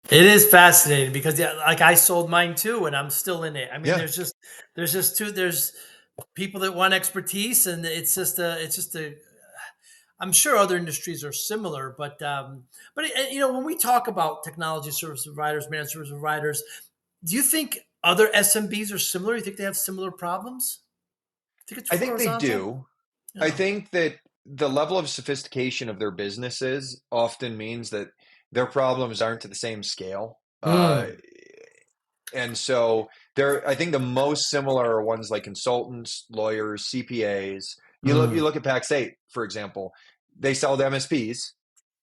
It is fascinating because like I sold mine too, and I'm still in it. I mean, Yeah. there's people that want expertise, and it's just a. I'm sure other industries are similar, but when we talk about technology service providers, managed service providers, do you think other SMBs are similar? You think they have similar problems? Think it's I think they horizontal? do. I Yeah. think that the level of sophistication of their businesses often means that their problems aren't to the same scale. Mm. And so I think the most similar are ones like consultants, lawyers, CPAs. You Mm. look at Pax8, for example. They sell to MSPs.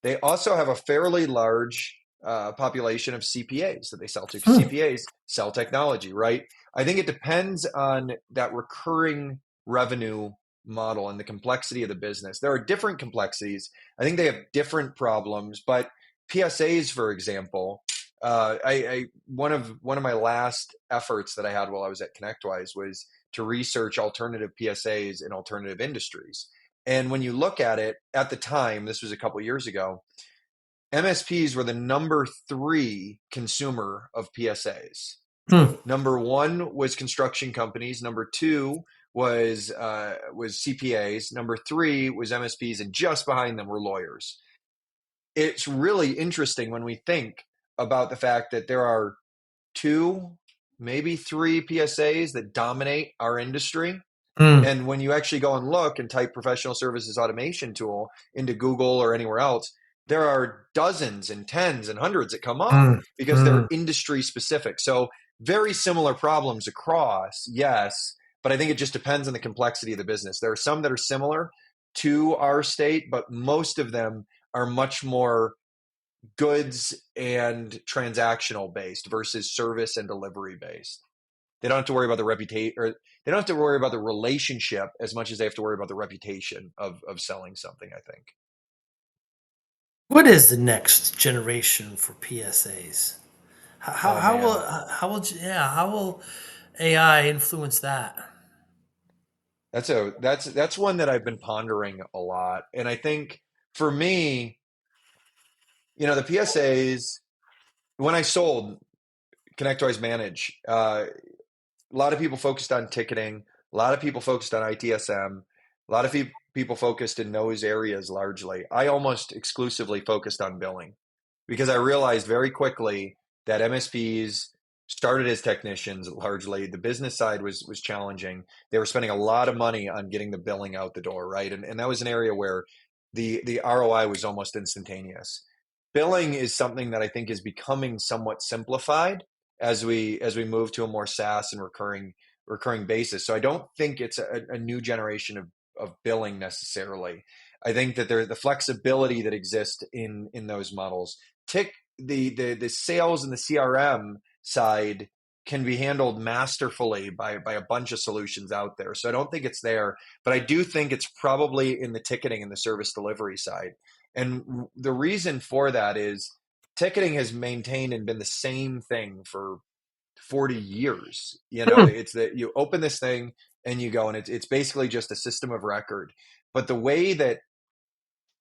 They also have a fairly large population of CPAs that they sell to, because Mm. CPAs sell technology, right? I think it depends on that recurring revenue model and the complexity of the business. There are different complexities. I think they have different problems, but PSAs, for example, one of my last efforts that I had while I was at ConnectWise was to research alternative PSAs in alternative industries. And when you look at it at the time, this was a couple of years ago, MSPs were the number 3 consumer of PSAs. Mm. Number 1 was construction companies. Number 2 was CPAs. Number 3 was MSPs, and just behind them were lawyers. It's really interesting when we think about the fact that there are 2, maybe 3 PSAs that dominate our industry. Mm. And when you actually go and look and type professional services automation tool into Google or anywhere else, there are dozens and tens and hundreds that come up Mm. because they're Mm. industry specific. So very similar problems across, yes, but I think it just depends on the complexity of the business. There are some that are similar to our state, but most of them are much more goods and transactional based versus service and delivery based. They don't have to worry about the reputation, or they don't have to worry about the relationship as much as they have to worry about the reputation of selling something, I think. What is the next generation for PSAs? Oh man. How will AI influence that? That's one that I've been pondering a lot. And I think for me, the PSAs, when I sold ConnectWise Manage, a lot of people focused on ticketing, a lot of people focused on ITSM, a lot of people focused in those areas largely. I almost exclusively focused on billing, because I realized very quickly that MSPs started as technicians largely. The business side was challenging. They were spending a lot of money on getting the billing out the door, right? And that was an area where the ROI was almost instantaneous. Billing is something that I think is becoming somewhat simplified as we move to a more SaaS and recurring basis. So I don't think it's a new generation of billing necessarily. I think that the flexibility that exists in those models. The sales and the CRM side can be handled masterfully by a bunch of solutions out there. So I don't think it's there, but I do think it's probably in the ticketing and the service delivery side. And the reason for that is ticketing has maintained and been the same thing for 40 years. Mm. It's that you open this thing and you go, and it's basically just a system of record. But the way that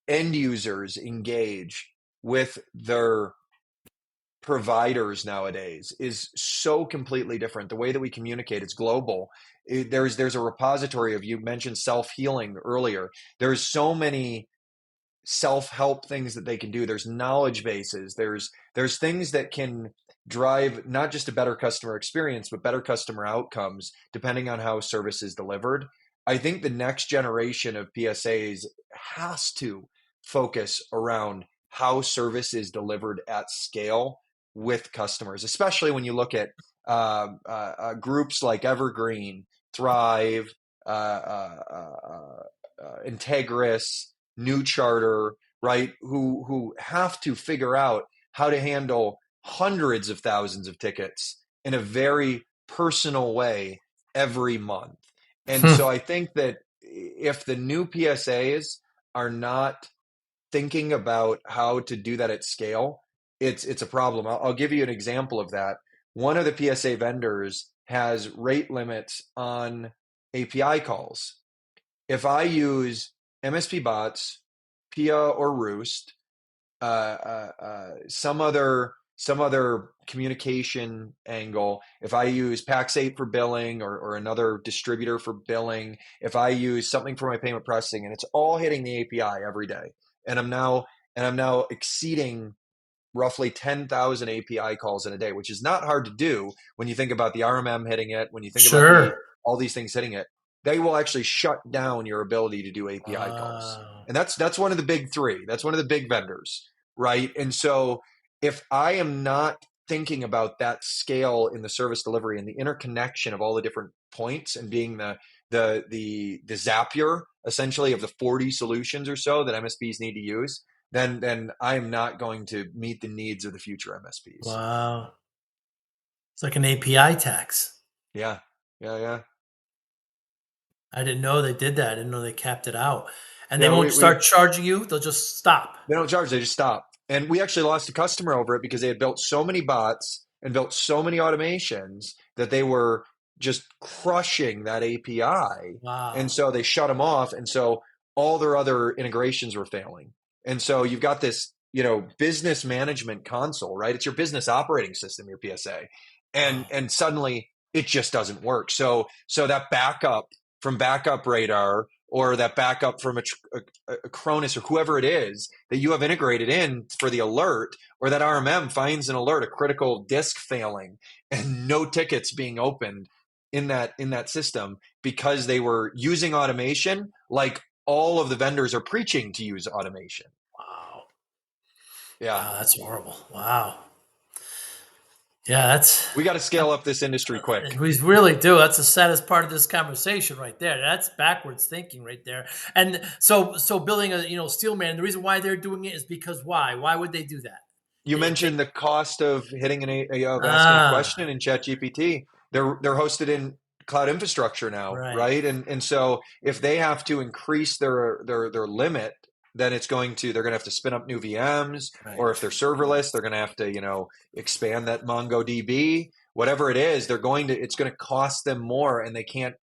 end users engage with their providers nowadays is so completely different. The way that we communicate, it's global. There's a repository of, you mentioned self-healing earlier. There's so many self-help things that they can do. There's knowledge bases. There's things that can drive not just a better customer experience, but better customer outcomes depending on how service is delivered. I think the next generation of PSAs has to focus around how service is delivered at scale with customers, especially when you look at groups like Evergreen, Thrive, Integris, New Charter, right? Who have to figure out how to handle hundreds of thousands of tickets in a very personal way every month. And so I think that if the new PSAs are not thinking about how to do that at scale, it's a problem. I'll give you an example of that. One of the PSA vendors has rate limits on API calls. If I use MSP bots, Pia or Roost, some other communication angle, if I use Pax8 for billing or another distributor for billing, if I use something for my payment processing, and it's all hitting the API every day, and I'm now exceeding roughly 10,000 API calls in a day, which is not hard to do when you think about the RMM hitting it, when you think about all these things hitting it. They will actually shut down your ability to do API calls. And that's one of the big three. That's one of the big vendors, right? And so if I am not thinking about that scale in the service delivery and the interconnection of all the different points and being the Zapier essentially of the 40 solutions or so that MSPs need to use, then I am not going to meet the needs of the future MSPs. Wow. It's like an API tax. Yeah. I didn't know they did that. I didn't know they capped it out. And Yeah, they won't start charging you. They'll just stop. They don't charge. They just stop. And we actually lost a customer over it because they had built so many bots and built so many automations that they were just crushing that API. Wow. And so they shut them off. And so all their other integrations were failing. And so you've got this, business management console, right? It's your business operating system, your PSA. And suddenly it just doesn't work. So that backup from Backup Radar or that backup from a Cronus or whoever it is that you have integrated in for the alert, or that RMM finds an alert, a critical disk failing and no tickets being opened in that system because they were using automation like all of the vendors are preaching to use automation. Wow. Yeah. Wow, that's horrible. Wow. Yeah, we got to scale up this industry quick. We really do. That's the saddest part of this conversation right there. That's backwards thinking right there. And so building a Steelman, the reason why they're doing it is because why? Why would they do that? You mentioned the cost of hitting asking a question in ChatGPT. They're hosted in cloud infrastructure now, right? And so if they have to increase their limit, then they're going to have to spin up new VMs, or if they're serverless, they're going to have to, expand that MongoDB, whatever it is, it's going to cost them more and they can't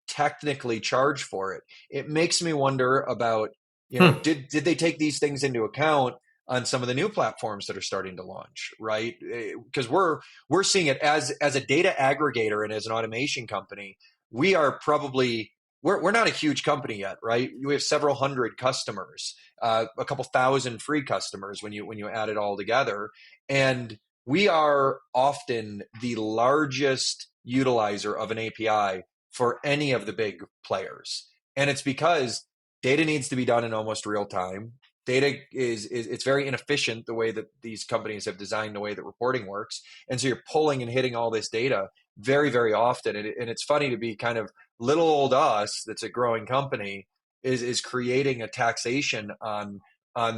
technically charge for it. It makes me wonder about, did they take these things into account on some of the new platforms that are starting to launch, right? Because we're seeing it as a data aggregator and as an automation company, we are probably, we're not a huge company yet, right? We have several hundred customers, a couple thousand free customers when you add it all together. And we are often the largest utilizer of an API for any of the big players. And it's because data needs to be done in almost real time. Data it's very inefficient the way that these companies have designed the way that reporting works. And so you're pulling and hitting all this data very, very often. And it's funny to be kind of little old us that's a growing company is creating a taxation on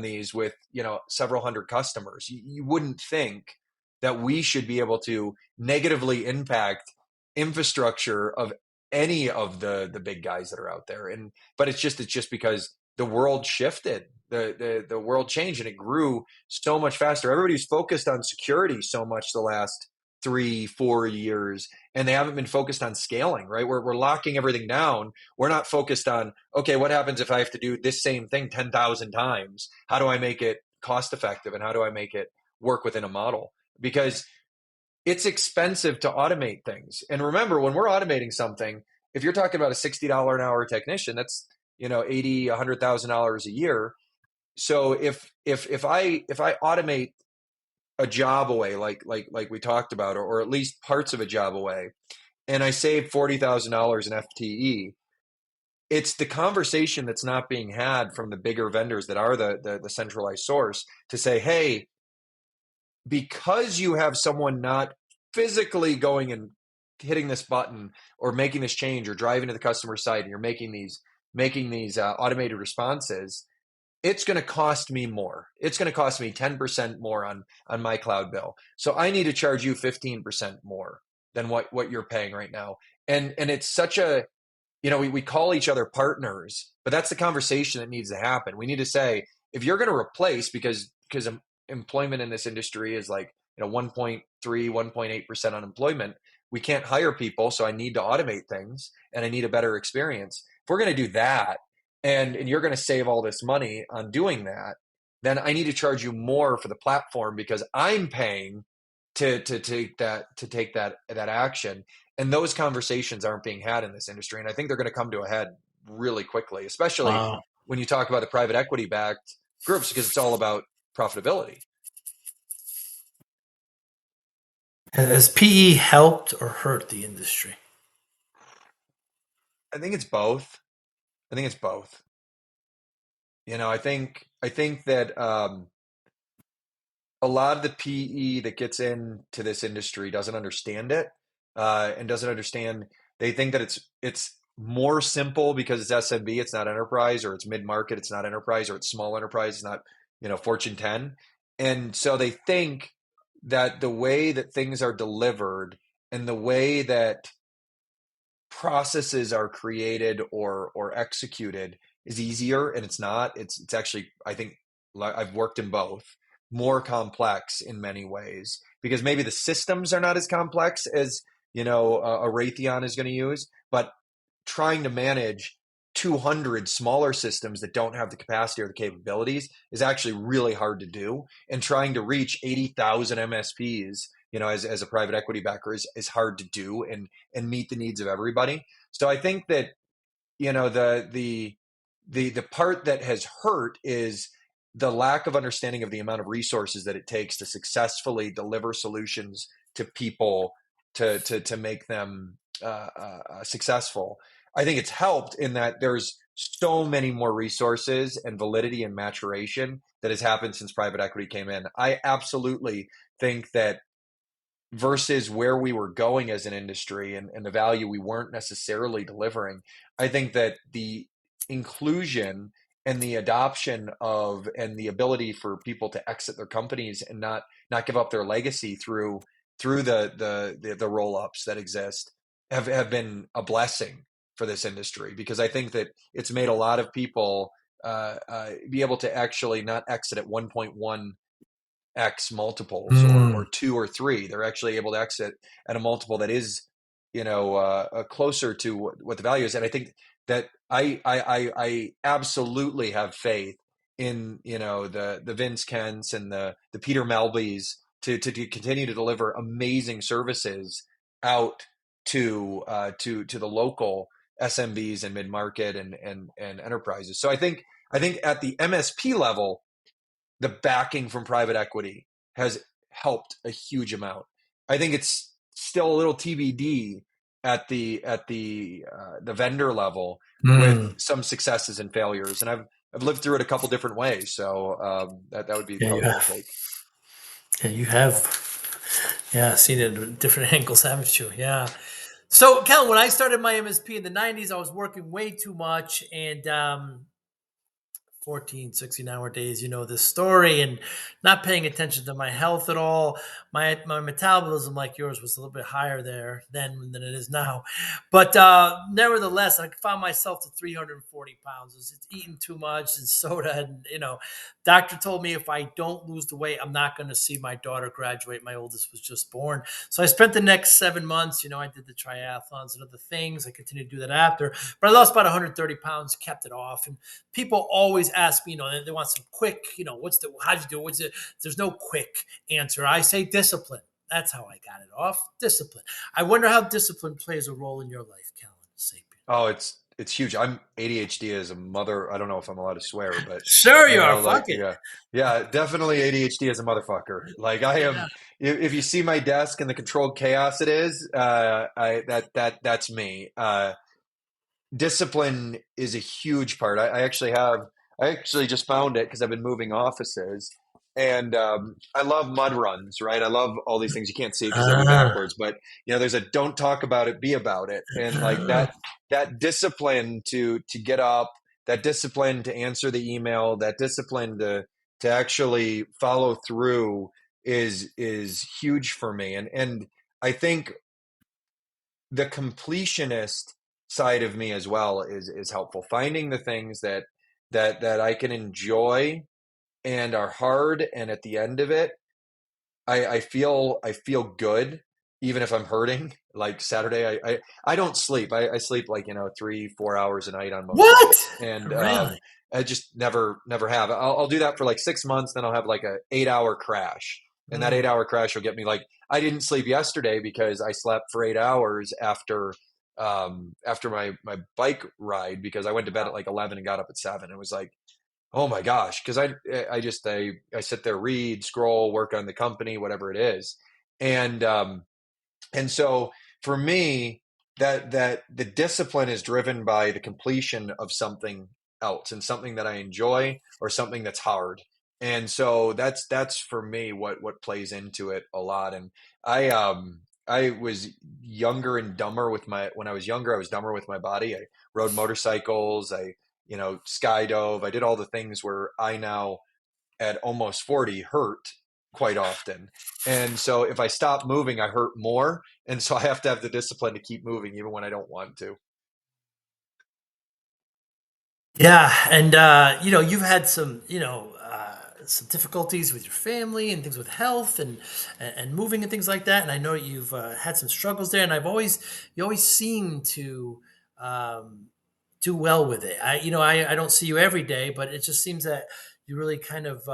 these with, several hundred customers. You wouldn't think that we should be able to negatively impact infrastructure of any of the big guys that are out there. But it's just because the world shifted, the world changed, and it grew so much faster. Everybody's focused on security so much the last 3-4 years, and they haven't been focused on scaling, right? We're locking everything down. We're not focused on, okay, what happens if I have to do this same thing 10,000 times? How do I make it cost effective, and how do I make it work within a model? Because it's expensive to automate things. And remember, when we're automating something, if you're talking about a $60 an hour technician, that's $80,000, $100,000 a year. So if I automate a job away, like we talked about, or at least parts of a job away, and I save $40,000 in FTE, it's the conversation that's not being had from the bigger vendors that are the centralized source to say, hey, because you have someone not physically going and hitting this button or making this change or driving to the customer site, and you're making these automated responses, it's going to cost me more. It's going to cost me 10% more on my cloud bill. So I need to charge you 15% more than what you're paying right now. And it's such a, we call each other partners, but that's the conversation that needs to happen. We need to say, if you're going to replace, because employment in this industry is like, 1.3, 1.8% unemployment, we can't hire people. So I need to automate things and I need a better experience. If we're going to do that, and you're going to save all this money on doing that, then I need to charge you more for the platform because I'm paying to take that action. And those conversations aren't being had in this industry. And I think they're going to come to a head really quickly, especially when you talk about the private equity backed groups, because it's all about profitability. Has PE helped or hurt the industry? I think it's both. I think that a lot of the PE that gets into this industry doesn't understand it, and doesn't understand. They think that it's more simple because it's SMB, it's not enterprise, or it's mid-market, it's not enterprise, or it's small enterprise, it's not Fortune 10. And so they think that the way that things are delivered and the way that processes are created or executed is easier, and it's not. It's actually, I think, I've worked in both, more complex in many ways, because maybe the systems are not as complex as a Raytheon is going to use, but trying to manage 200 smaller systems that don't have the capacity or the capabilities is actually really hard to do. And trying to reach 80,000 MSPs, as a private equity backer is hard to do and meet the needs of everybody. So I think that, the part that has hurt is the lack of understanding of the amount of resources that it takes to successfully deliver solutions to people to make them successful. I think it's helped in that there's so many more resources and validity and maturation that has happened since private equity came in. I absolutely think that versus where we were going as an industry and the value we weren't necessarily delivering, I think that the inclusion and the adoption of and the ability for people to exit their companies and not give up their legacy through the roll-ups that exist have been a blessing for this industry, because I think that it's made a lot of people be able to actually not exit at 1.1x multiples or 2 or 3. They're actually able to exit at a multiple that is closer to what the value is. And I think that I absolutely have faith in the Vince Kents and the Peter Melbys to continue to deliver amazing services out to the local SMBs and mid-market and enterprises. So I think at the MSP level, the backing from private equity has helped a huge amount. I think it's still a little TBD at the vendor level with some successes and failures, and I've lived through it a couple different ways. So that would be probably my take. Yeah, you have. Yeah, seen it at different angles, haven't you? Yeah. So, Callen, when I started my MSP in the 90s, I was working way too much and 14, 16-hour days, this story, and not paying attention to my health at all. My metabolism, like yours, was a little bit higher there then than it is now. But nevertheless, I found myself to 340 pounds. It's eating too much and soda. And, doctor told me if I don't lose the weight, I'm not going to see my daughter graduate. My oldest was just born. So I spent the next 7 months, I did the triathlons and other things. I continued to do that after. But I lost about 130 pounds, kept it off. And people always ask me, they want some quick, how'd you do it? There's no quick answer. I say discipline. That's how I got it off. Discipline. I wonder how discipline plays a role in your life, Callen Sapien. Oh, it's huge. I'm ADHD as a mother. I don't know if I'm allowed to swear, but sure you are. Fuck it. Yeah, definitely ADHD as a motherfucker. Like I am. Yeah. If you see my desk and the controlled chaos it is, that's me. Discipline is a huge part. I actually just found it because I've been moving offices, and I love mud runs, right? I love all these things you can't see because they're backwards, but there's a don't talk about it, be about it, and like that discipline to get up that discipline to answer the email, that discipline to actually follow through is huge for me. And I think the completionist side of me as well is helpful. Finding the things that I can enjoy and are hard, and at the end of it, I feel good, even if I'm hurting. Like Saturday, I don't sleep. I sleep like 3-4 hours a night on most What? nights, and Really? I just never have. I'll do that for like 6 months, then I'll have like a 8 hour crash, and that eight Mm. hour crash will get me like I didn't sleep yesterday because I slept for 8 hours after my bike ride because I went to bed at like 11 and got up at 7. It was like, oh my gosh, because I sit there, read, scroll, work on the company, whatever it is, and and so for me, that the discipline is driven by the completion of something else and something that I enjoy or something that's hard. And so that's for me what plays into it a lot. And I was younger and dumber with my when I was younger, I was dumber with my body. I rode motorcycles, I skydove. I did all the things where I now at almost 40 hurt quite often. And so if I stop moving, I hurt more. And so I have to have the discipline to keep moving even when I don't want to. Yeah, and you've had some difficulties with your family and things with health and moving and things like that. And I know you've had some struggles there. And you always seem to um, do well with it. I don't see you every day, but it just seems that you really kind of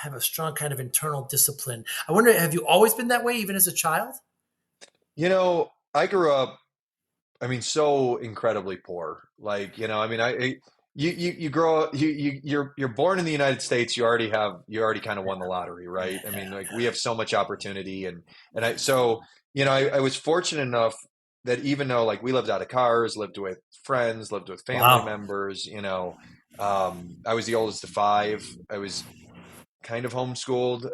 have a strong kind of internal discipline. I wonder, have you always been that way, even as a child? I grew up, I mean, so incredibly poor. Like, I mean, you grow up, you're born in the United States. You already kind of won the lottery, right? I mean, Yeah, like we have so much opportunity and I was fortunate enough that even though like we lived out of cars, lived with friends, lived with family wow. members, I was the oldest of five. I was kind of homeschooled.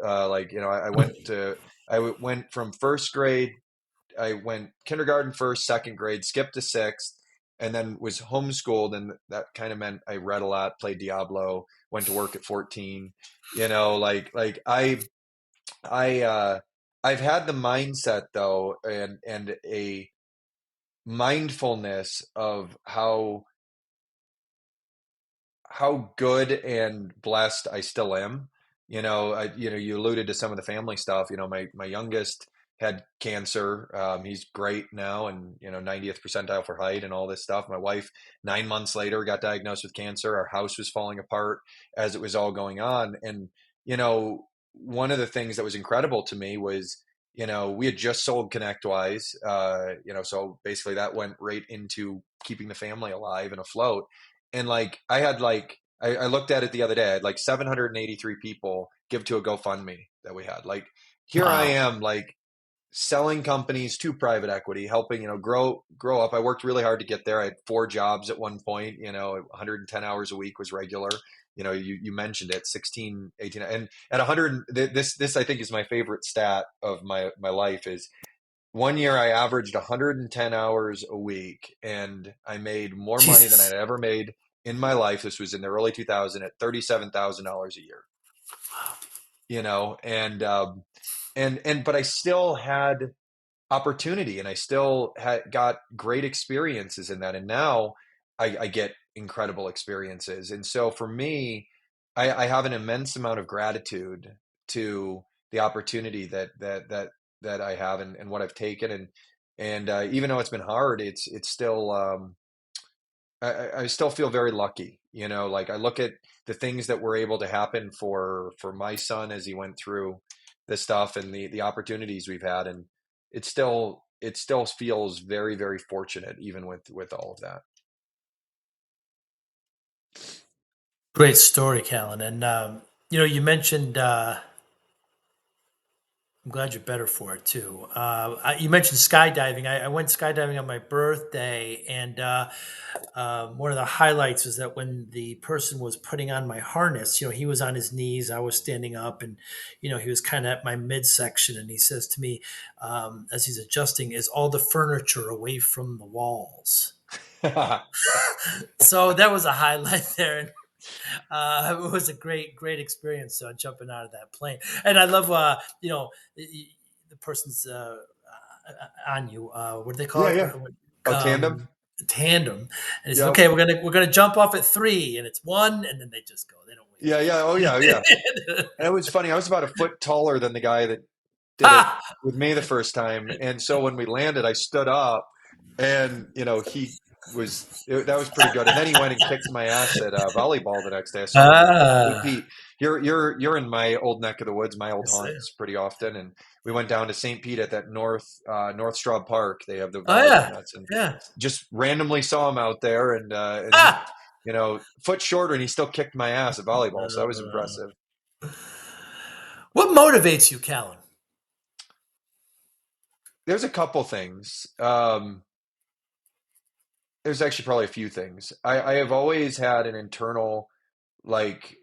I went from first grade. I went kindergarten, first, second grade, skipped to sixth, and then was homeschooled, and that kind of meant I read a lot, played Diablo, went to work at 14. Like I I've had the mindset though, and a mindfulness of how good and blessed I still am. You alluded to some of the family stuff. My youngest had cancer. He's great now, and 90th percentile for height and all this stuff. My wife, 9 months later, got diagnosed with cancer. Our house was falling apart as it was all going on, and one of the things that was incredible to me was. We had just sold ConnectWise, so basically that went right into keeping the family alive and afloat. And like I looked at it the other day. I had like 783 people give to a GoFundMe that we had. Like here I Wow. am, like selling companies to private equity, helping grow up. I worked really hard to get there. I had 4 jobs at one point. 110 hours a week was regular. You mentioned it, 16, 18, and at 100. This I think is my favorite stat of my life is one year I averaged 110 hours a week and I made more money than I'd Jesus. ever made in my life. This was in the early 2000s at $37,000 a year, but I still had opportunity and I still had got great experiences in that. And now I get incredible experiences. And so for me, I have an immense amount of gratitude to the opportunity that I have and what I've taken. And even though it's been hard, it's still, I still feel very lucky. Like I look at the things that were able to happen for my son as he went through this stuff and the opportunities we've had, and it still feels very, very fortunate even with all of that. Great story, Callan. And you mentioned. I'm glad you're better for it too. You mentioned skydiving. I went skydiving on my birthday, and one of the highlights was that when the person was putting on my harness, he was on his knees, I was standing up, and he was kind of at my midsection, and he says to me, as he's adjusting, "Is all the furniture away from the walls?" So that was a highlight there. And it was a great experience jumping out of that plane. And I love, the person's on you. What do they call Yeah, it? yeah. Oh, tandem. Tandem. And he says, Yep. okay, we're gonna jump off at 3, and it's 1, and then they just go. They don't Yeah, yeah. Oh, yeah, yeah. wait. And it was funny. I was about a foot taller than the guy that did it Ha! with me the first time. And so when we landed, I stood up and, that was pretty good. And then he went and kicked my ass at volleyball the next day. I saw him in St. Ah, Pete. You're in my old neck of the woods, my old yes, sir. haunts pretty often. And we went down to St. Pete at that North Straw Park. They have the Oh volleyball yeah, nets and yeah. just randomly saw him out there and he, Ah! foot shorter and he still kicked my ass at volleyball. So that was Uh, impressive. what motivates you, Callen? There's a couple things. There's actually probably a few things. I have always had an internal, like,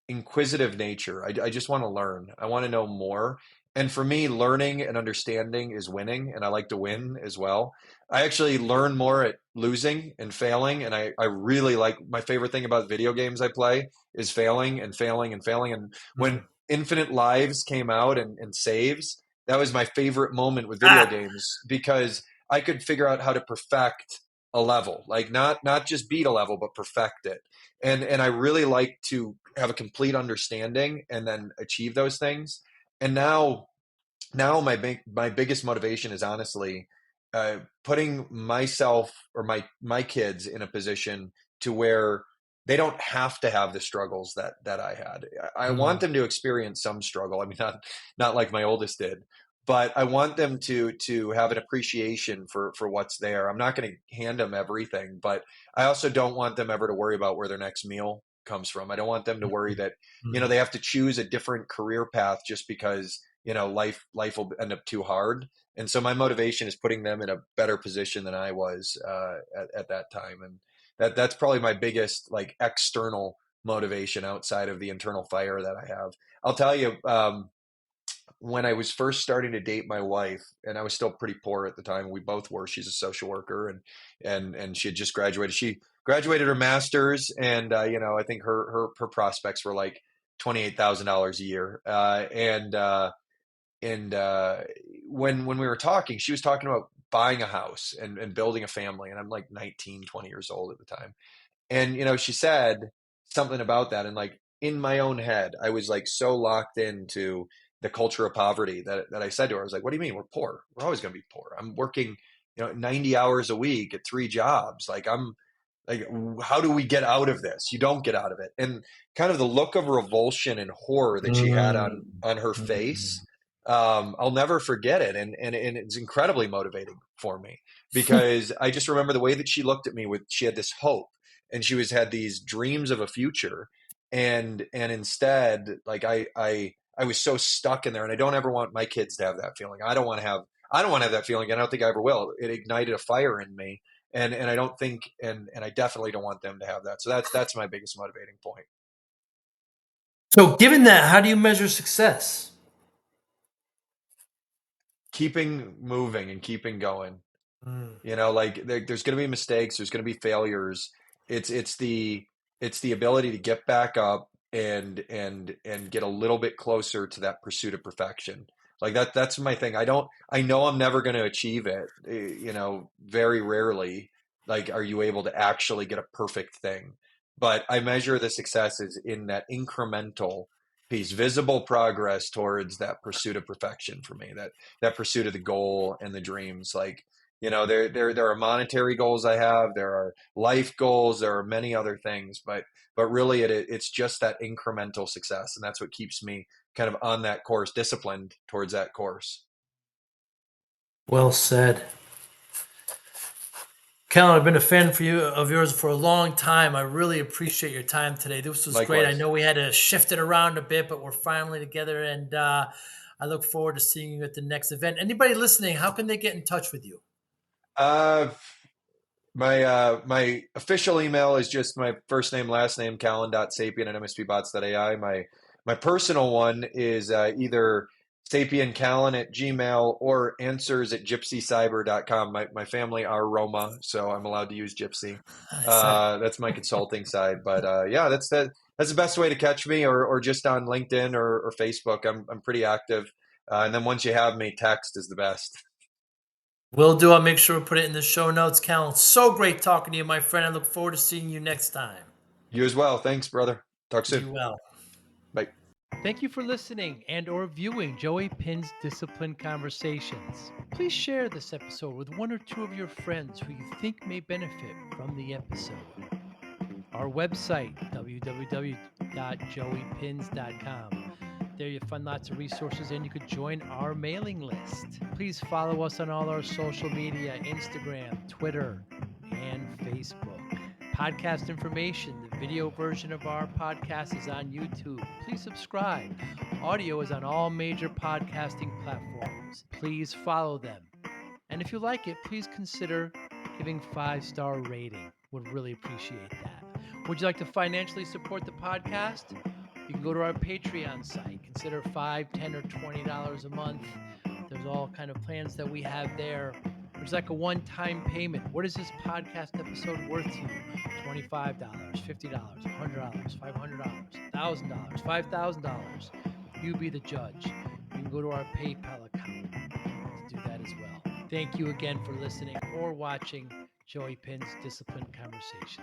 inquisitive nature. I just want to learn. I want to know more. And for me, learning and understanding is winning, and I like to win as well. I actually learn more at losing and failing, and I really like my favorite thing about video games I play is failing and failing and failing. And when Mm. Infinite Lives came out and saves, that was my favorite moment with video Ah! games because I could figure out how to perfect a level, like not just beat a level, but perfect it. And I really like to have a complete understanding and then achieve those things. And now my biggest motivation is honestly putting myself or my kids in a position to where they don't have to have the struggles that I had. I want Mm. them to experience some struggle. I mean, not like my oldest did, but I want them to have an appreciation for what's there. I'm not going to hand them everything, but I also don't want them ever to worry about where their next meal comes from. I don't want them to worry that, Mm. they have to choose a different career path just because, life will end up too hard. And so my motivation is putting them in a better position than I was at that time. And that's probably my biggest, like, external motivation outside of the internal fire that I have. I'll tell you, when I was first starting to date my wife, and I was still pretty poor at the time, we both were. She's a social worker, and she had just graduated. She graduated her master's, and I think her prospects were like $28,000 a year. And when we were talking, she was talking about buying a house and building a family, and I'm like 19, 20 years old at the time. And she said something about that, and like in my own head, I was like so locked into the culture of poverty that I said to her, I was like, "What do you mean we're poor? We're always going to be poor. I'm working, 90 hours a week at 3 jobs. Like how do we get out of this? You don't get out of it." And kind of the look of revulsion and horror that she had Mm. on her Mm. face, I'll never forget it, and it's incredibly motivating for me because I just remember the way that she looked at me she had this hope and had these dreams of a future, and instead, like, I was so stuck in there, and I don't ever want my kids to have that feeling. I don't want to have that feeling, and I don't think I ever will. It ignited a fire in me, and I don't think, and I definitely don't want them to have that. So that's my biggest motivating point. So, given that, how do you measure success? Keeping moving and keeping going. Mm. Like, there's going to be mistakes, there's going to be failures. It's the ability to get back up and get a little bit closer to that pursuit of perfection. Like, that's my thing. I know I'm never going to achieve it. Very rarely, like, are you able to actually get a perfect thing. But I measure the successes in that incremental piece, visible progress towards that pursuit of perfection for me, that pursuit of the goal and the dreams. Like, there are monetary goals I have, there are life goals, there are many other things, but really it's just that incremental success, and that's what keeps me kind of on that course, disciplined towards that course. Well said. Callen, I've been a fan of yours for a long time. I really appreciate your time today. This was great. I Likewise. know we had to shift it around a bit, but we're finally together, and I look forward to seeing you at the next event. Anybody listening, how can they get in touch with you? Uh, my official email is just my first name, last name, Callen.Sapien at mspbots.ai. My personal one is either sapiencallen@gmail or answers@gypsycyber.com. My family are Roma, so I'm allowed to use Gypsy. That's my consulting side. But yeah, that's the best way to catch me, or just on LinkedIn or Facebook. I'm pretty active. And then once you have me, text is the best. Will do. I'll make sure to put it in the show notes, Callen. So great talking to you, my friend. I look forward to seeing you next time. You as well. Thanks, brother. Talk Be soon. well. Bye. Thank you for listening and or viewing Joey Pinz Discipline Conversations. Please share this episode with one or two of your friends who you think may benefit from the episode. Our website, www.joeypins.com. There you'll find lots of resources and you could join our mailing list. Please follow us on all our social media, Instagram, Twitter, and Facebook. Podcast information, the video version of our podcast is on YouTube. Please subscribe. Audio is on all major podcasting platforms. Please follow them. And if you like it, please consider giving 5-star rating. Would really appreciate that. Would you like to financially support the podcast? You can go to our Patreon site. Consider $5, $10, or $20 a month. There's all kind of plans that we have there. There's like a one-time payment. What is this podcast episode worth to you? $25, $50, $100, $500, $1,000, $5,000. You be the judge. You can go to our PayPal account to do that as well. Thank you again for listening or watching Joey Pinz Discipline Conversations.